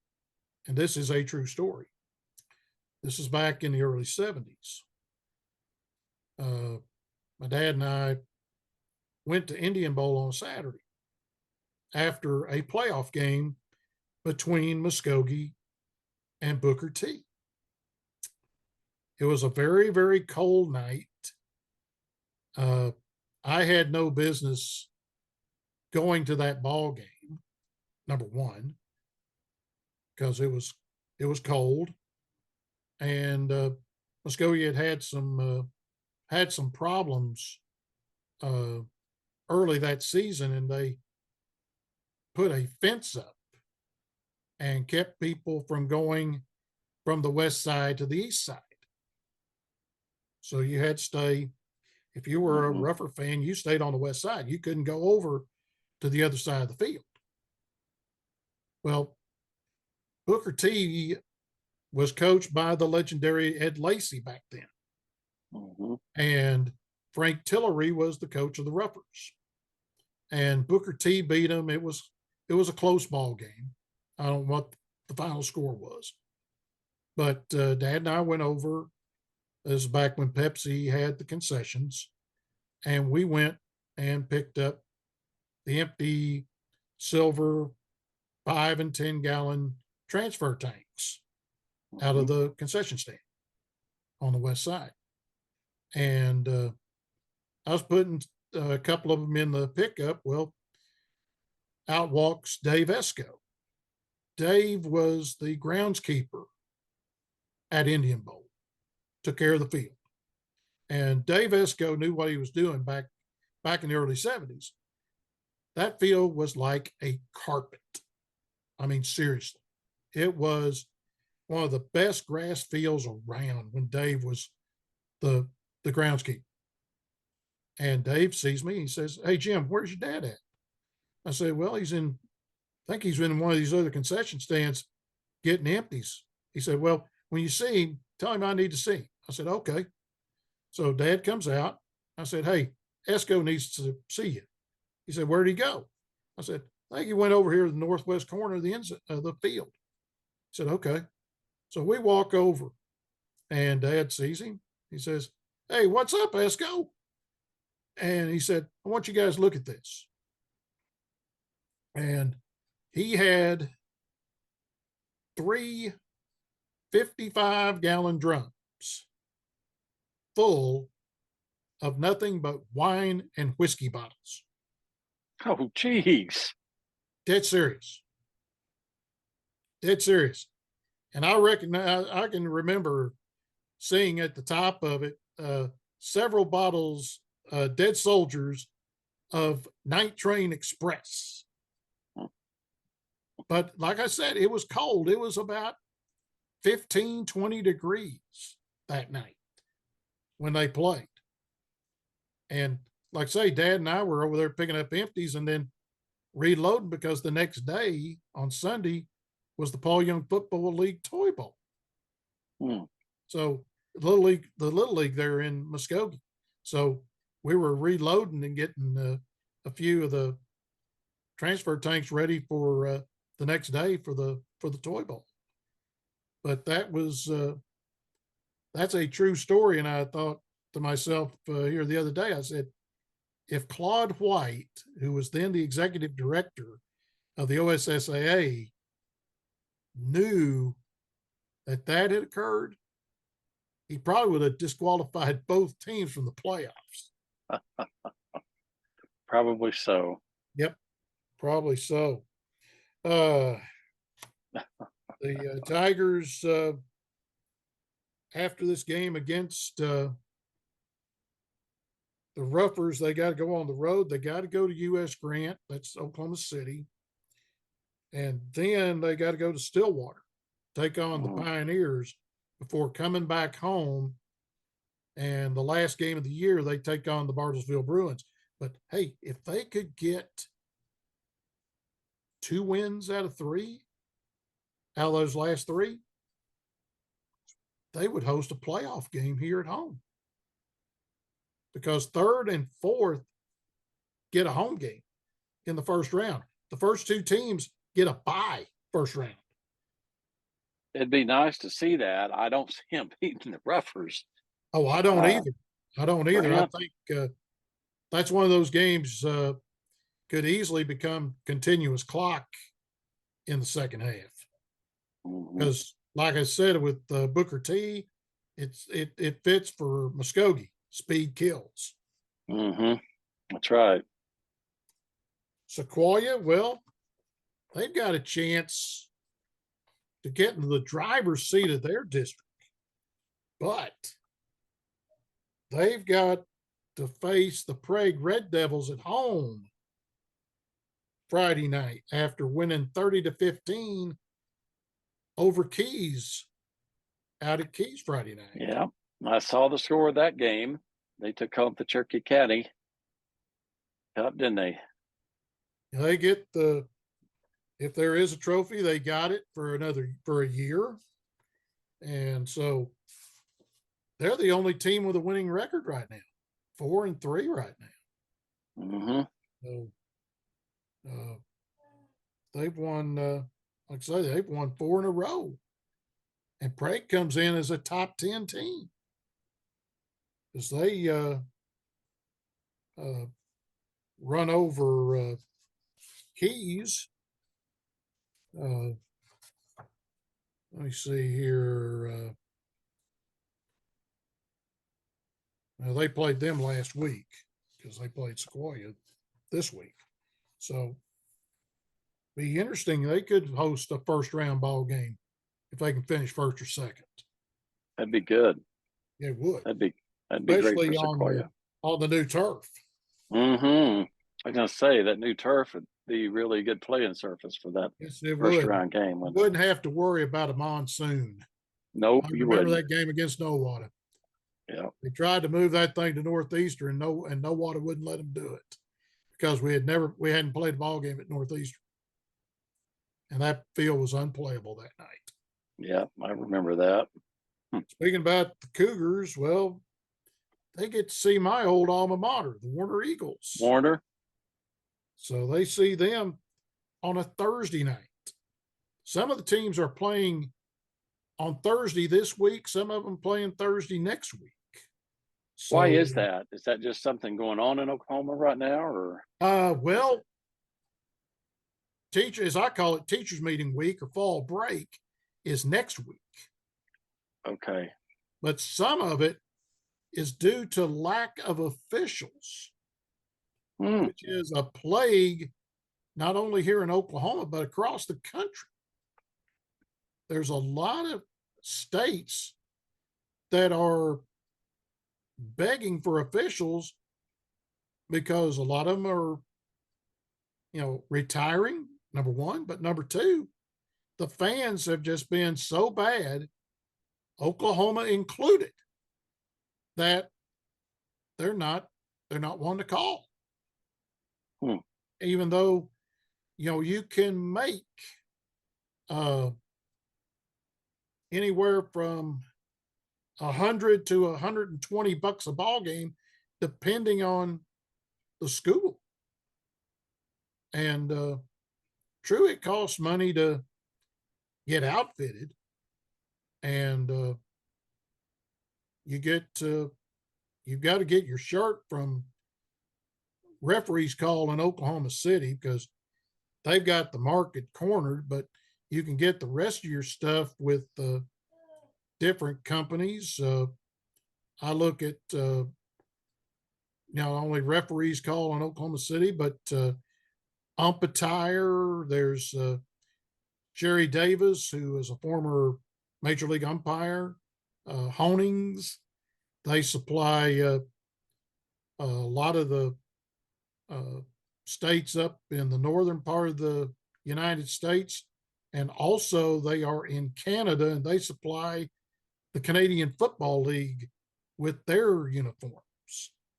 And this is a true story. This is back in the early 70s. My dad and I went to Indian Bowl on Saturday after a playoff game between Muskogee and Booker T. It was a very, very cold night. I had no business going to that ball game, number one, because it was cold, and Muskogee had some problems early that season, and they put a fence up and kept people from going from the west side to the east side. So you had to stay. If you were a Rougher fan, you stayed on the west side. You couldn't go over to the other side of the field. Well, Booker T was coached by the legendary Ed Lacy back then. And Frank Tillery was the coach of the Roughers. And Booker T beat him. It was a close ball game. I don't know what the final score was. But Dad and I went over. This is back when Pepsi had the concessions. And we went and picked up the empty silver 5 and 10 gallon transfer tanks out of the concession stand on the west side. And I was putting a couple of them in the pickup. Well, out walks Dave Esco. Dave was the groundskeeper at Indian Bowl, took care of the field. And Dave Esco knew what he was doing back in the early 70s. That field was like a carpet. I mean, seriously, it was one of the best grass fields around when Dave was the groundskeeper. And Dave sees me. He says, "Hey, Jim, where's your dad at?" I said, "Well, I think he's in one of these other concession stands getting empties." He said, "Well, when you see him, tell him I need to see him." I said, "Okay." So Dad comes out. I said, "Hey, Esco needs to see you." He said, "Where'd he go?" I said, "I think he went over here to the northwest corner of the field." He said, "Okay." So we walk over, and Dad sees him. He says, "Hey, what's up, Esco?" And he said, "I want you guys to look at this." And he had 3 55-gallon drums full of nothing but wine and whiskey bottles. Oh, geez. Dead serious. Dead serious. And I can remember seeing at the top of it several bottles, Dead Soldiers of Night Train Express. But like I said, it was cold. It was about 15, 20 degrees that night when they played. And like I say, Dad and I were over there picking up empties and then reloading because the next day on Sunday was the Paul Young Football League Toy Bowl. So the Little League there in Muskogee. So we were reloading and getting a few of the transfer tanks ready for the next day for the Toy Bowl. But that's a true story. And I thought to myself here the other day, I said, if Claude White, who was then the executive director of the OSSAA, knew that had occurred, he probably would have disqualified both teams from the playoffs. Probably so. Yep, probably so. The Tigers, after this game against the Roughers, they got to go on the road. They got to go to U.S. Grant. That's Oklahoma City. And then they got to go to Stillwater, take on the Pioneers before coming back home. And the last game of the year, they take on the Bartlesville Bruins. But hey, if they could get 2 wins out of 3 out of those last 3, they would host a playoff game here at home. because third and fourth get a home game in the first round. The first two teams get a bye first round. It'd be nice to see that. I don't see them beating the Roughers. Oh, I don't either. I don't either. I Grant? think that's one of those games could easily become continuous clock in the second half. Because, like I said, with Booker T, it fits for Muskogee. Speed kills. That's right. Sequoia, well, they've got a chance to get into the driver's seat of their district, but they've got to face the Prague Red Devils at home Friday night after winning 30-15 over Keys out at Keys Friday night. Yeah, I saw the score of that game. They took home the Cherokee County Cup, didn't they? They get if there is a trophy, they got it for a year. And so they're the only team with a winning record right now, 4-3 right now. So they've won, like I say, they've won 4 in a row. And Prague comes in as a top 10 team because they run over Keys. Let me see here. They played them last week because they played Sequoia this week. So be interesting. They could host a first round ball game if they can finish first or second. That'd be good. Yeah, it would. That'd be Especially great for Sequoia. On the new turf. I was gonna say that new turf would be really good playing surface for that first round game. You wouldn't have to worry about a monsoon. Nope, I remember that game against Nowata. Yeah, they tried to move that thing to Northeastern, and Nowata wouldn't let them do it because we hadn't played a ball game at Northeastern, and that field was unplayable that night. Yeah, I remember that. Speaking about the Cougars, well, they get to see my old alma mater, the Warner Eagles. Warner. So they see them on a Thursday night. Some of the teams are playing on Thursday this week. Some of them playing Thursday next week. So, why is that? Is that just something going on in Oklahoma right now, or? Well, as I call it, teachers meeting week or fall break is next week. Okay. But some of it is due to lack of officials, which is a plague not only here in Oklahoma, but across the country. There's a lot of states that are begging for officials because a lot of them are, retiring, number one. But number two, the fans have just been so bad, Oklahoma included, that they're not one to call. Even though, you can make anywhere from $100 to $120 a ball game, depending on the school. And true, it costs money to get outfitted, and you've got to get your shirt from Referees Call in Oklahoma City because they've got the market cornered, but you can get the rest of your stuff with different companies. I look at not only Referees Call in Oklahoma City, but Umpire. There's Jerry Davis, who is a former Major League umpire. Honings. They supply a lot of the states up in the northern part of the United States. And also they are in Canada, and they supply the Canadian Football League with their uniforms.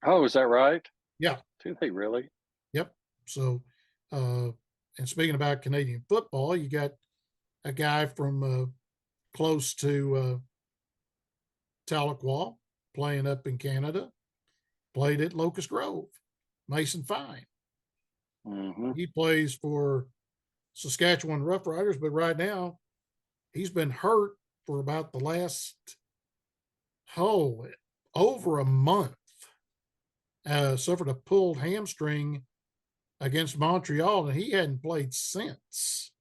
Oh, is that right? Yeah. Do they really? Yep. So, and speaking about Canadian football, you got a guy from close to Tahlequah playing up in Canada. played at Locust Grove, Mason Fine. He plays for Saskatchewan Roughriders, but right now he's been hurt for about the last over a month. Suffered a pulled hamstring against Montreal, and he hadn't played since.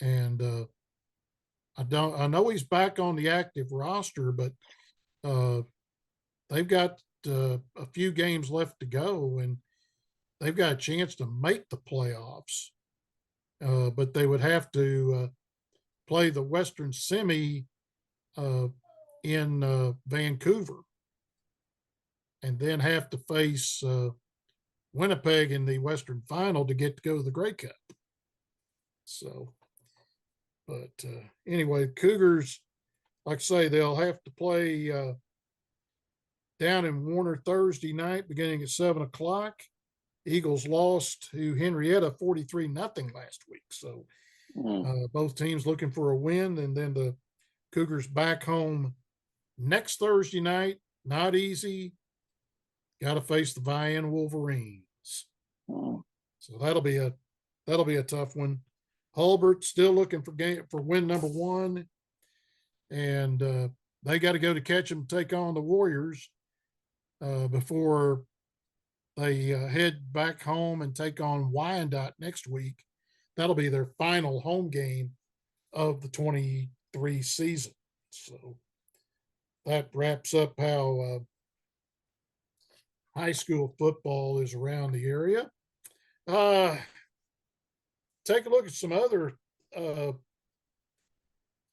And I know he's back on the active roster, but they've got a few games left to go, and they've got a chance to make the playoffs. But they would have to play the Western Semi in Vancouver, and then have to face Winnipeg in the Western Final to get to go to the Grey Cup. So, but anyway, Cougars, like I say, they'll have to play down in Warner Thursday night, beginning at 7:00. Eagles lost to Henrietta 43-0 last week. So both teams looking for a win, and then the Cougars back home next Thursday night. Not easy. Got to face the Vian Wolverines. So that'll be a tough one. Hulbert still looking for win number 1, and they got to go to Ketchum to take on the Warriors before they head back home and take on Wyandotte next week. That'll be their final home game of the 23 season. So that wraps up how high school football is around the area. Take a look at some other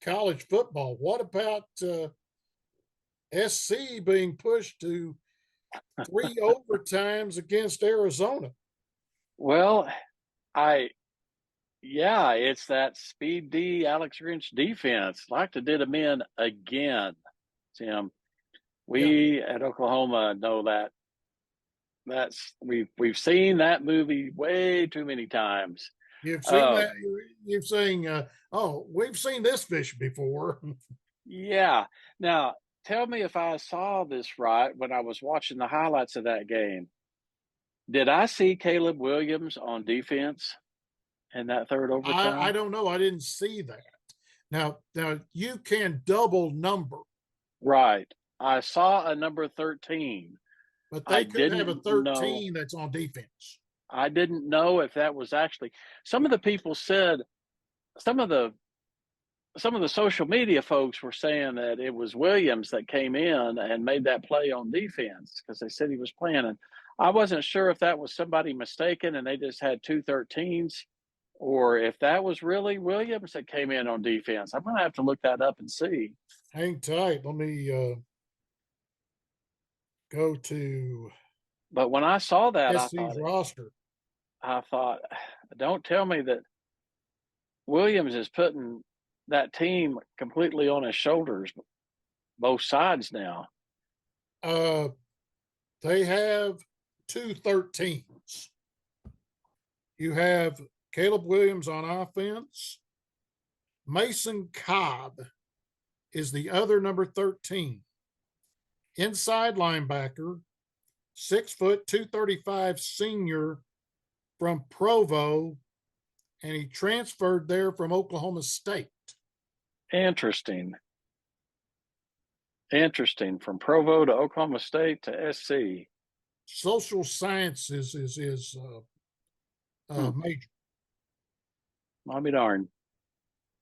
college football. What about SC being pushed to 3 overtimes against Arizona? Well, it's that Speed D Alex Grinch defense. Like to did them in again, Tim. We at Oklahoma know that. We've seen that movie way too many times. You've seen that. You've seen. We've seen this fish before. Yeah. Now, tell me if I saw this right when I was watching the highlights of that game. Did I see Caleb Williams on defense in that third overtime? I don't know. I didn't see that. Now you can double number. Right. I saw a number 13. But they could have a 13 that's on defense. I didn't know if that was actually. Some of the people said, some of the social media folks were saying that it was Williams that came in and made that play on defense because they said he was playing. And I wasn't sure if that was somebody mistaken and they just had 2 13s, or if that was really Williams that came in on defense. I'm going to have to look that up and see. Hang tight. Let me go to. But when I saw that, I thought, don't tell me that Williams is putting that team completely on his shoulders, both sides now. They have 2 13s. You have Caleb Williams on offense. Mason Cobb is the other number 13. Inside linebacker, 6 foot, 235 senior from Provo, and he transferred there from Oklahoma State. Interesting. From Provo to Oklahoma State to SC. Social sciences is his major. I'll be darned.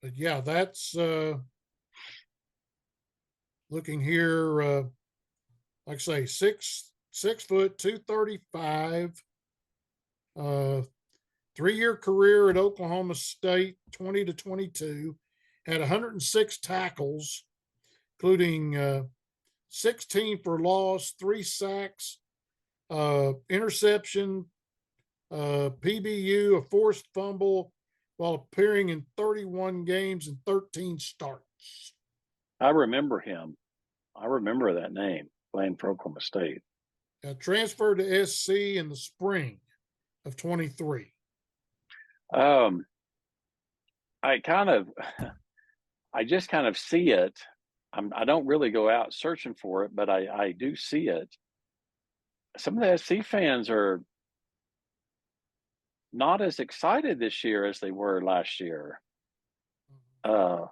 But yeah, that's looking here. Like I say, 6 foot, 235. 3-year career at Oklahoma State, 20 to 22. Had 106 tackles, including 16 for loss, 3 sacks, interception, PBU, a forced fumble, while appearing in 31 games and 13 starts. I remember him. I remember that name, playing for Oklahoma State. Transferred to SC in the spring of 23. I just kind of see it. I don't really go out searching for it, but I do see it. some of the SC fans are not as excited this year as they were last year uh,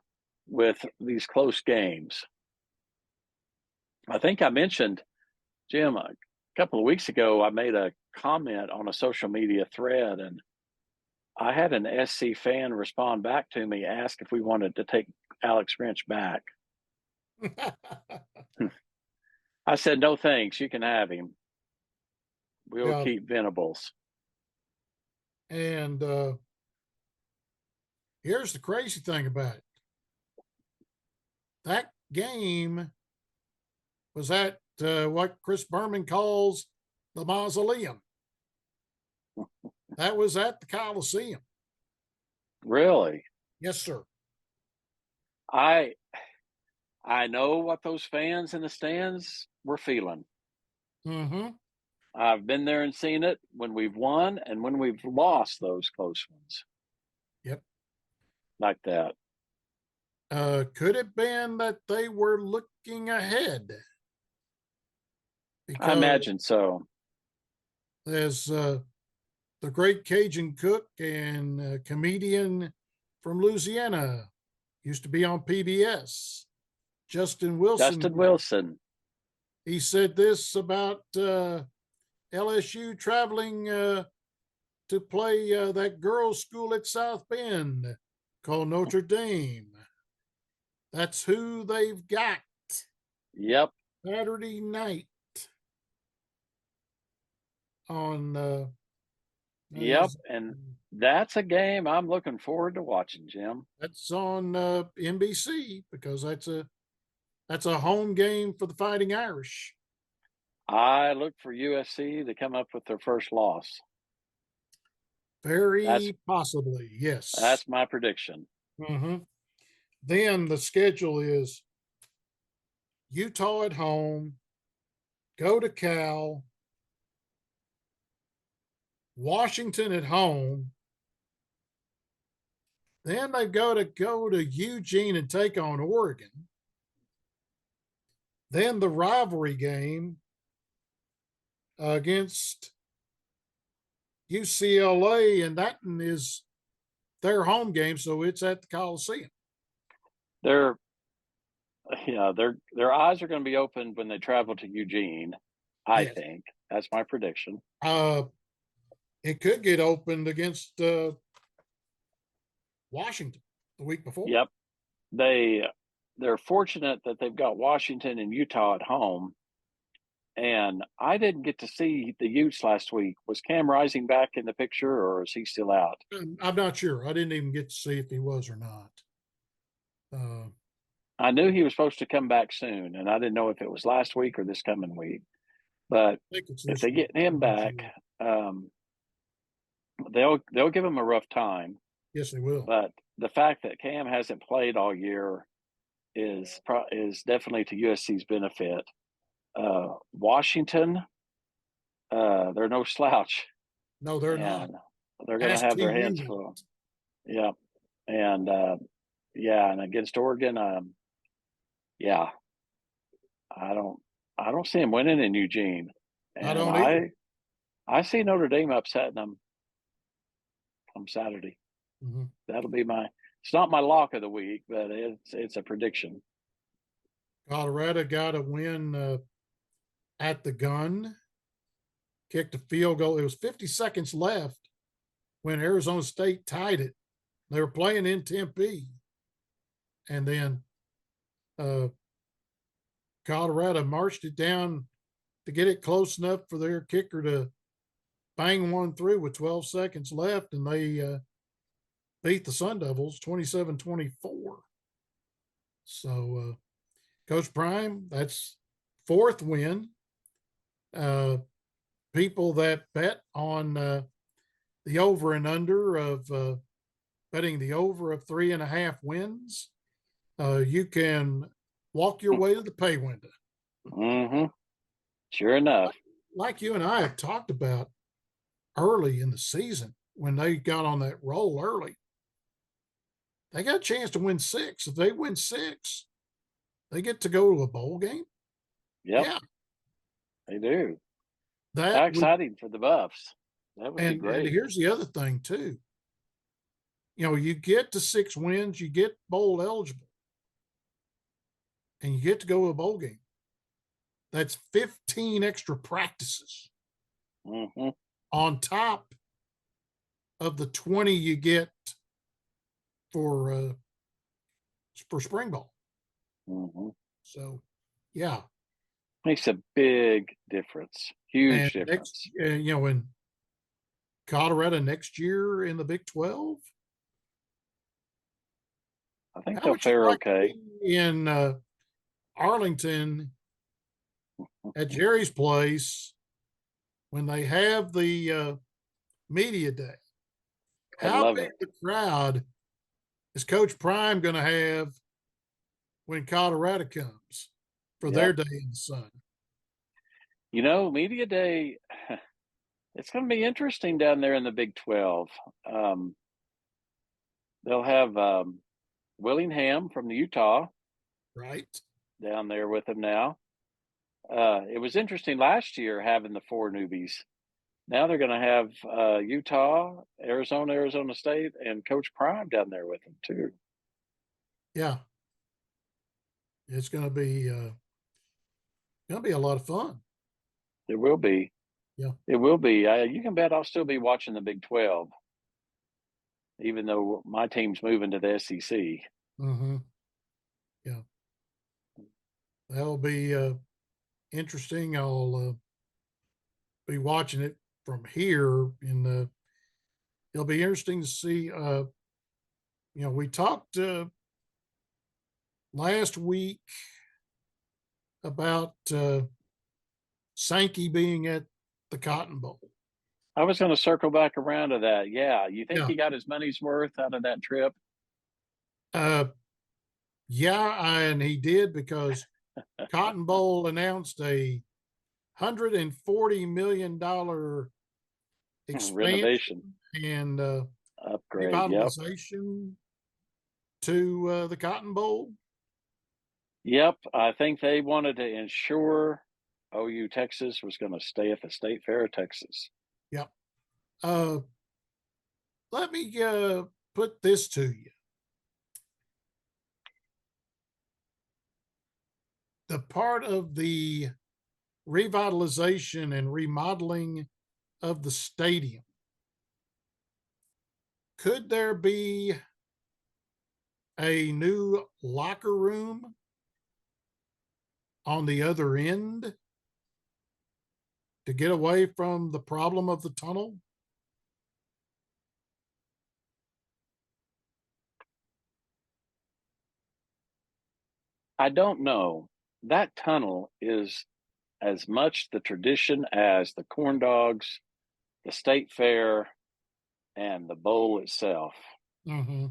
with these close games. I think I mentioned, Jim, a couple of weeks ago, I made a comment on a social media thread, and I had an SC fan respond back to me, ask if we wanted to take Alex Grinch back. I said, no, thanks. You can have him. We'll Yeah. keep Venables. And here's the crazy thing about it. That game was at what Chris Berman calls the mausoleum. That was at the Coliseum. Really? Yes, sir. I know what those fans in the stands were feeling. Mm-hmm. I've been there and seen it when we've won and when we've lost those close ones. Yep. Like that. Could it been that they were looking ahead? I imagine so. There's the great Cajun cook and comedian from Louisiana, used to be on PBS, Justin Wilson. Justin Wilson. He said this about LSU traveling to play that girls' school at South Bend called Notre Dame. That's who they've got. Yep. Saturday night on yep, and that's a game I'm looking forward to watching, Jim. That's on NBC because that's a home game for the Fighting Irish. I look for USC to come up with their first loss. Very possibly, yes. That's my prediction. Mm-hmm. Then the schedule is Utah at home, go to Cal, Washington at home. Then they've got to go to Eugene and take on Oregon. Then the rivalry game against UCLA, and that is their home game, so it's at the Coliseum. Their eyes are going to be opened when they travel to Eugene. I think that's my prediction. It could get opened against Washington the week before. Yep, they're fortunate that they've got Washington and Utah at home. And I didn't get to see the Utes last week. Was Cam Rising back in the picture, or is he still out? I'm not sure. I didn't even get to see if he was or not. I knew he was supposed to come back soon, and I didn't know if it was last week or this coming week. But if they get him back, they'll give him a rough time. Yes, they will. But the fact that Cam hasn't played all year is definitely to USC's benefit. Washington, they're no slouch. No, they're not. They're going to have their hands full. Yeah, and and against Oregon, I don't see them winning in Eugene. And I don't either. I see Notre Dame upsetting them on Saturday. Mm-hmm. That'll be it's not my lock of the week, but it's a prediction. Colorado got a win at the gun, kicked a field goal. It was 50 seconds left when Arizona State tied it. They were playing in Tempe. And then Colorado marched it down to get it close enough for their kicker to bang one through with 12 seconds left, and they beat the Sun Devils 27-24. So, Coach Prime, that's fourth win. People that bet on the over and under of betting the over of 3.5 wins, you can walk your way to the pay window. Mm-hmm. Sure enough. Like you and I have talked about early in the season when they got on that roll early, they got a chance to win 6. If they win 6, they get to go to a bowl game. Yep. Yeah, they do. That How would, exciting for the Buffs. That would be and great. here's the other thing too. You know, you get to 6 wins, you get bowl eligible, and you get to go to a bowl game. That's 15 extra practices Mm-hmm. on top of the 20 you get for spring ball. Mm-hmm. So, yeah. Makes a big difference. Huge And next, difference. you know, in Colorado next year in the Big 12, I think how they'll would you fare like to okay. be in Arlington at Jerry's place when they have the media day? I'd How love big it. the crowd is Coach Prime going to have when Colorado comes for their Yep. day in the sun? You know, media day, it's going to be interesting down there in the Big 12. Um, they'll have Willingham from the Utah Right? down there with them now. It was interesting last year having the four newbies. Now they're going to have Utah, Arizona State, and Coach Prime down there with them too. Yeah. It's going to be a lot of fun. It will be. Yeah. It will be. You can bet I'll still be watching the Big 12, even though my team's moving to the SEC. Mm-hmm. Yeah. That'll be interesting. I'll be watching it from here in the, it'll be interesting to see, you know, we talked last week about Sankey being at the Cotton Bowl. I was going to circle back around to that. Yeah, you think Yeah. he got his money's worth out of that trip? Uh, yeah, and he did because Cotton Bowl announced a $140 million Renovation, expansion and upgrade. Yep. revitalization to the Cotton Bowl. Yep. I think they wanted to ensure OU Texas was going to stay at the State Fair of Texas. Yep. Let me put this to you. The part of the revitalization and remodeling of the stadium, could there be a new locker room on the other end to get away from the problem of the tunnel? I don't know. That tunnel is as much the tradition as the corn dogs, the state fair, and the bowl itself. Mm-hmm.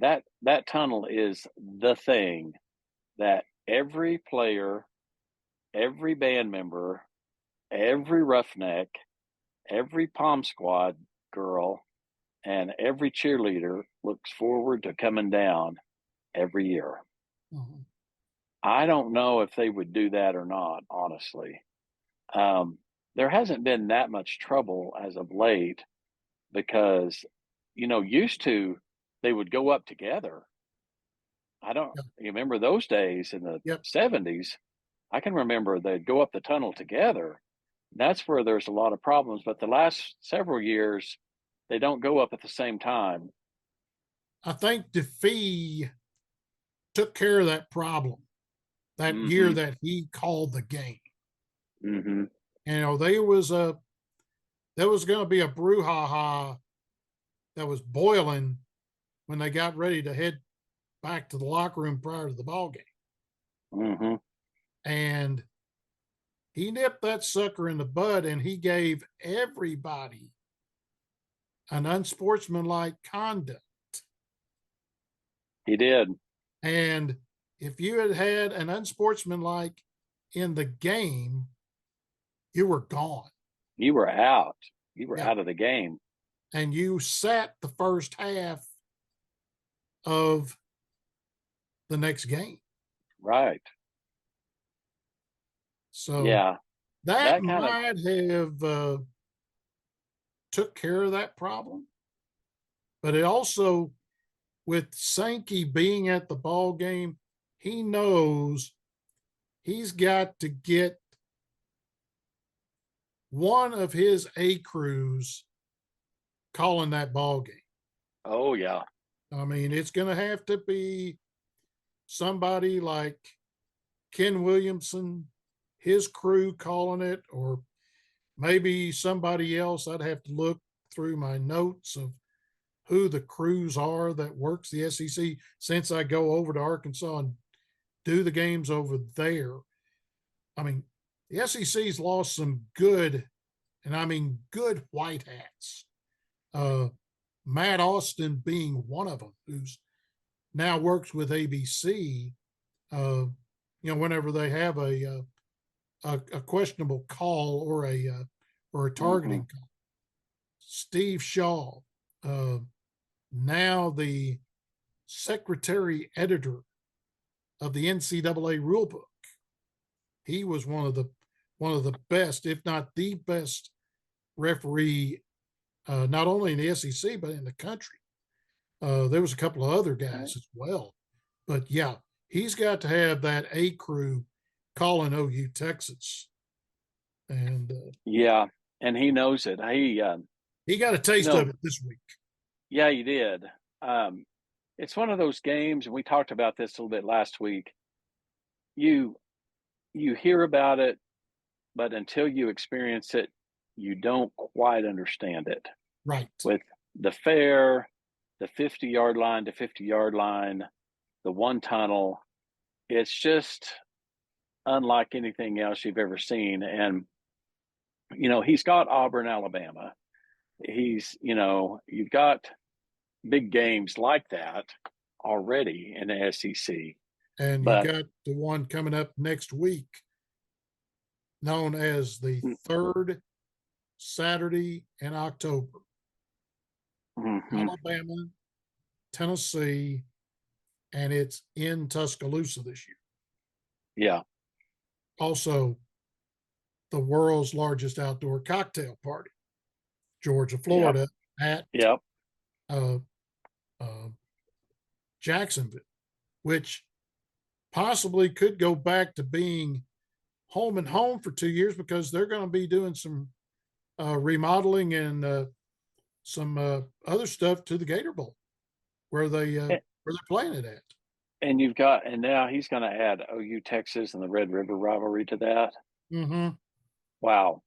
That tunnel is the thing that every player, every band member, every roughneck, every Pom Squad girl, and every cheerleader looks forward to coming down every year. Mm-hmm. I don't know if they would do that or not, honestly. There hasn't been that much trouble as of late because, used to they would go up together. I don't Yep. you remember those days in the Yep. 70s. I can remember they'd go up the tunnel together. That's where there's a lot of problems. But the last several years, they don't go up at the same time. I think DeFee took care of that problem that year Mm-hmm. that he called the game. Mm-hmm. You know, there was going to be a brouhaha that was boiling when they got ready to head back to the locker room prior to the ball game. Mm-hmm. And he nipped that sucker in the bud and he gave everybody an unsportsmanlike conduct. He did. And if you had had an unsportsmanlike in the game, you were gone. You were out. You were Yeah. out of the game. And you sat the first half of the next game. Right. So Yeah. That that kind of might have took care of that problem, but it also, with Sankey being at the ball game, he knows he's got to get one of his A crews calling that ball game. oh yeah. I mean, it's going to have to be somebody like Ken Williamson, his crew calling it, or maybe somebody else. I'd have to look through my notes of who the crews are that works the SEC, since I go over to Arkansas and do the games over there. I mean, the SEC's lost some good, and I mean good, white hats. Matt Austin being one of them, who's now works with ABC. Whenever they have a questionable call or a targeting call. Steve Shaw, now the secretary editor of the NCAA rulebook. He was one of the best, if not the best, referee, not only in the SEC but in the country. There was a couple of other guys as well, but yeah, he's got to have that A crew calling OU Texas, and Yeah, and he knows it. he got a taste of it this week. Yeah, he did. It's one of those games, and we talked about this a little bit last week. You hear about it, but until you experience it, you don't quite understand it. Right. With the fair, the 50-yard line to 50-yard line, the one tunnel, it's just unlike anything else you've ever seen. And, he's got Auburn, Alabama. You've got big games like that already in the SEC. And you got the one coming up next week, known as the third Saturday in October. Alabama, Tennessee, and it's in Tuscaloosa this year. Yeah. Also, the world's largest outdoor cocktail party, Georgia, Florida, at Jacksonville, which possibly could go back to being home and home for 2 years, because they're going to be doing some remodeling and some other stuff to the Gator Bowl where they're playing it at. And now he's going to add OU Texas and the Red River rivalry to that. Mm-hmm. Wow.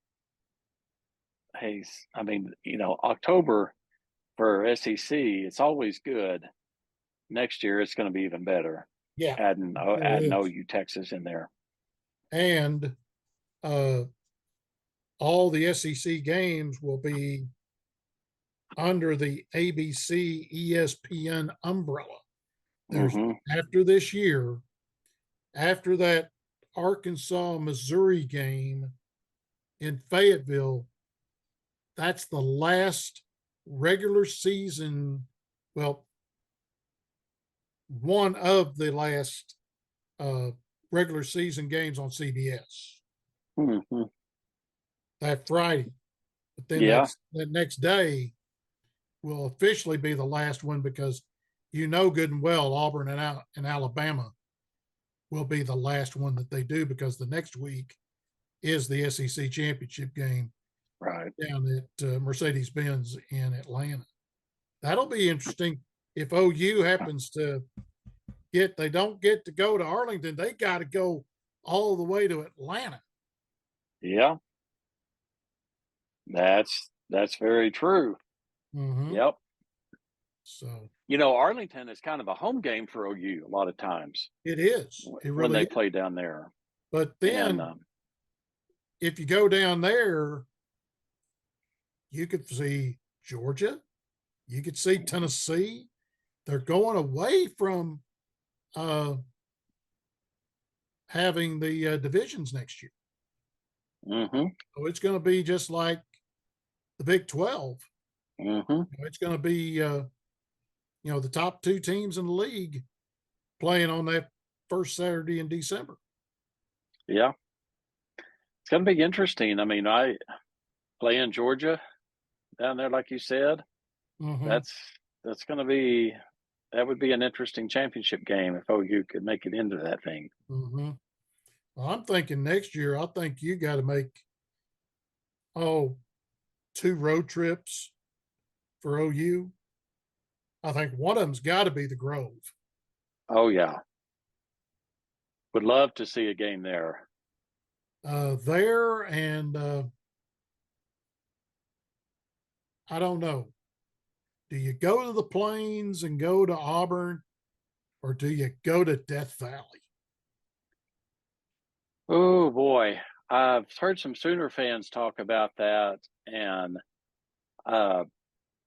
October for SEC, it's always good. Next year, it's going to be even better. Yeah. Adding OU Texas in there. And all the SEC games will be under the ABC ESPN umbrella. There's after this year, after that Arkansas Missouri game in Fayetteville, that's the last regular season. Well, one of the last regular season games on CBS that Friday. But then that next day will officially be the last one, because good and well Auburn and Alabama will be the last one that they do, because the next week is the SEC championship game down at Mercedes-Benz in Atlanta. That'll be interesting. If OU happens to they don't get to go to Arlington, they got to go all the way to Atlanta. Yeah. That's very true. Mm-hmm. Yep. So, Arlington is kind of a home game for OU a lot of times. It is. It really when they play down there. But then if you go down there, you could see Georgia, you could see Tennessee. They're going away from having the divisions next year. So it's going to be just like the Big 12. It's going to be, the top two teams in the league playing on that first Saturday in December. Yeah. It's going to be interesting. I mean, I play in Georgia down there, like you said. Mm-hmm. That's going to be that would be an interesting championship game if OU could make it into that thing. Mm-hmm. Well, I'm thinking next year, I think you got to make, oh, 2 road trips for OU. I think one of them's got to be the Grove. Oh yeah, would love to see a game there. There and I don't know. Do you go to the Plains and go to Auburn, or do you go to Death Valley? Oh boy, I've heard some Sooner fans talk about that, and uh,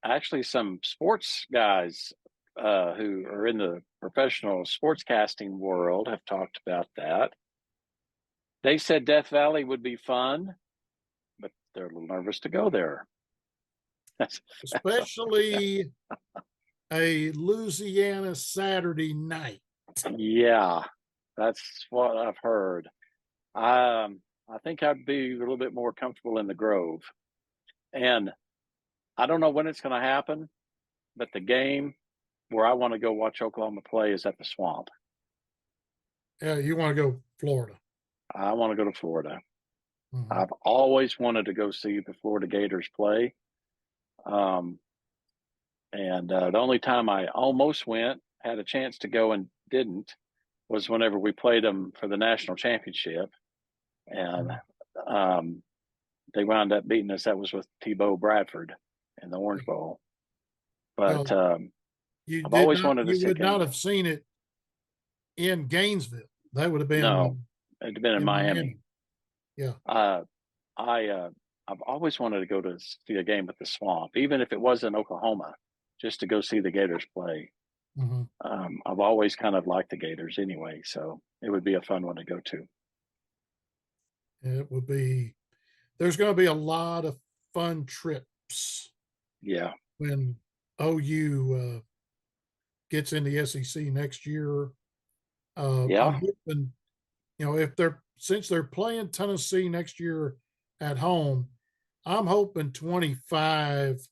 actually some sports guys who are in the professional sportscasting world have talked about that. They said Death Valley would be fun, but they're a little nervous to go there. Especially a Louisiana Saturday night. Yeah, that's what I've heard. I think I'd be a little bit more comfortable in the Grove, and I don't know when it's going to happen, but the game where I want to go watch Oklahoma play is at the Swamp. Yeah, you want to go Florida. I want to go to Florida. Mm-hmm. I've always wanted to go see the Florida Gators play. And the only time I almost went, had a chance to go and didn't, was whenever we played them for the national championship. And they wound up beating us. That was with Tebow Bradford in the Orange Bowl. But I've always wanted to you see would not game. have seen it in Gainesville. That would have been No, it'd been in Miami. Yeah. I've always wanted to go to see a game at the Swamp, even if it was in Oklahoma, just to go see the Gators play. Mm-hmm. I've always kind of liked the Gators anyway, so it would be a fun one to go to. It would be. There's going to be a lot of fun trips. Yeah. When OU gets in the SEC next year, Yeah. I'm hoping, if since they're playing Tennessee next year at home, I'm hoping 25.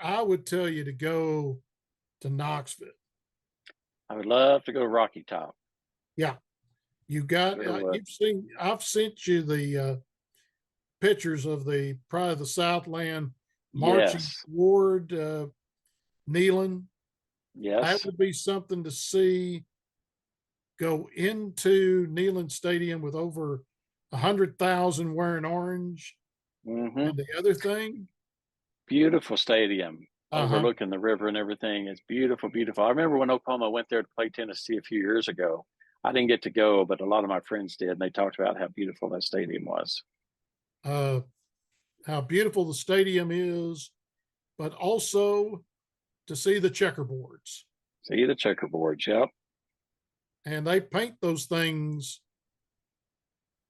I would tell you to go to Knoxville. I would love to go to Rocky Top. Yeah, I've sent you the pictures of probably the Southland marching toward Neyland. Yes, that would be something to see. Go into Neyland Stadium with over 100,000 wearing orange. Mm-hmm. And the other thing, beautiful stadium overlooking the river and everything. It's beautiful, beautiful. I remember when Oklahoma went there to play Tennessee a few years ago. I didn't get to go, but a lot of my friends did, and they talked about how beautiful that stadium was. How beautiful the stadium is, but also to see the checkerboards. See the checkerboards, yep. And they paint those things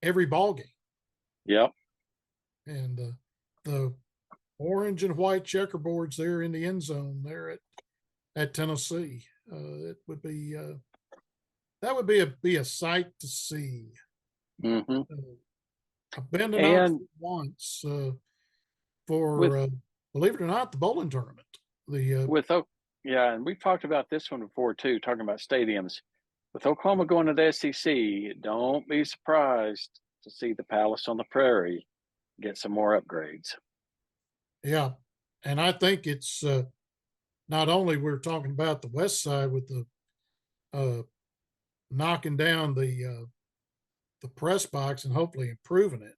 every ball game. Yep. And the orange and white checkerboards there in the end zone there at Tennessee. It would be that would be a sight to see. Mm-hmm. I've been to Knoxville once for believe it or not, the bowling tournament. And we've talked about this one before too, talking about stadiums. With Oklahoma going to the SEC, don't be surprised to see the Palace on the Prairie get some more upgrades. Yeah, and I think it's not only we're talking about the west side with the knocking down the press box and hopefully improving it,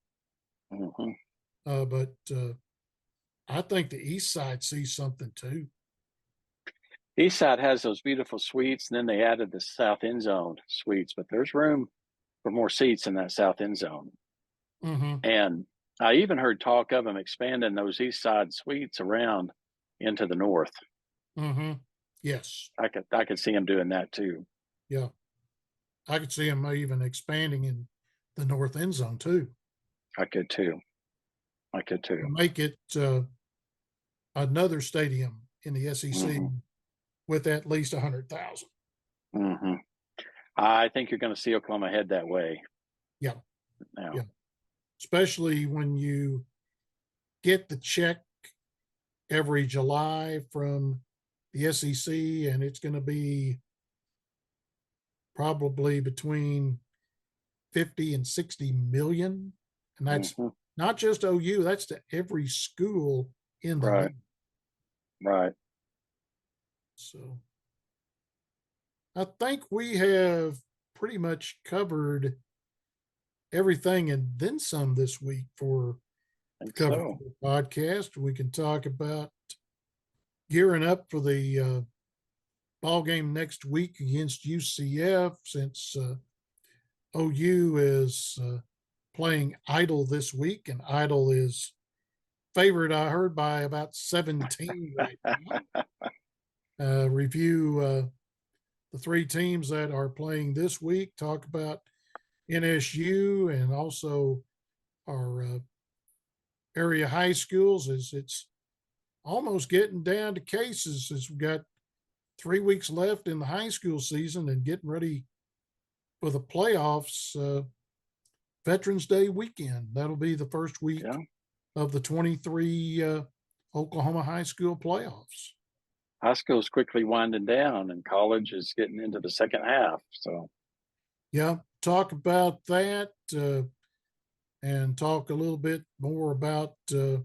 but I think the east side sees something too. East side has those beautiful suites, and then they added the south end zone suites, but there's room for more seats in that south end zone. Mm-hmm. And I even heard talk of them expanding those east side suites around into the north. Mm-hmm. Yes, I could see them doing that too. Yeah, I could see them even expanding in the north end zone too. I could too. Make it another stadium in the SEC with at least 100,000. I think you're going to see Oklahoma head that way. Yeah. Now. Yeah. Especially when you get the check every July from the SEC, and it's going to be probably between 50 and 60 million. And that's not just OU, that's to every school in the league. Right. So I think we have pretty much covered everything and then some this week for the Cover Four podcast. We can talk about gearing up for the ball game next week against UCF, since OU is playing Idle this week, and Idle is favored, I heard, by about 17 right now. Review the three teams that are playing this week, talk about NSU and also our area high schools, as it's almost getting down to cases, as we've got 3 weeks left in the high school season and getting ready for the playoffs. Veterans Day weekend, that'll be the first week of the 23 Oklahoma high school playoffs. High school's quickly winding down and college is getting into the second half. So yeah, talk about that and talk a little bit more about some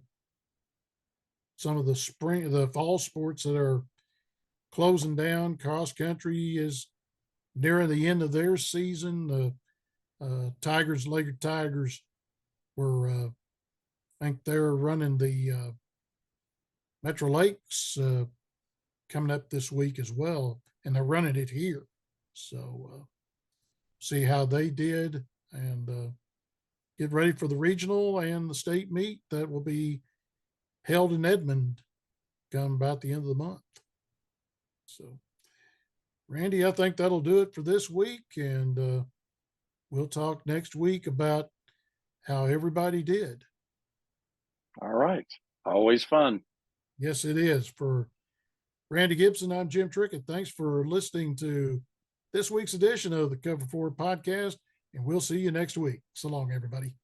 of the fall sports that are closing down. Cross country is nearing the end of their season. The Tigers, Laker Tigers, were I think they're running the Metro Lakes coming up this week as well, and they're running it here. So see how they did, and get ready for the regional and the state meet that will be held in Edmond come about the end of the month. So, Randy, I think that'll do it for this week, and we'll talk next week about how everybody did. All right. Always fun. Yes, it is. For Randy Gibson, I'm Jim Trickett. Thanks for listening to this week's edition of the Cover Four podcast, and we'll see you next week. So long, everybody.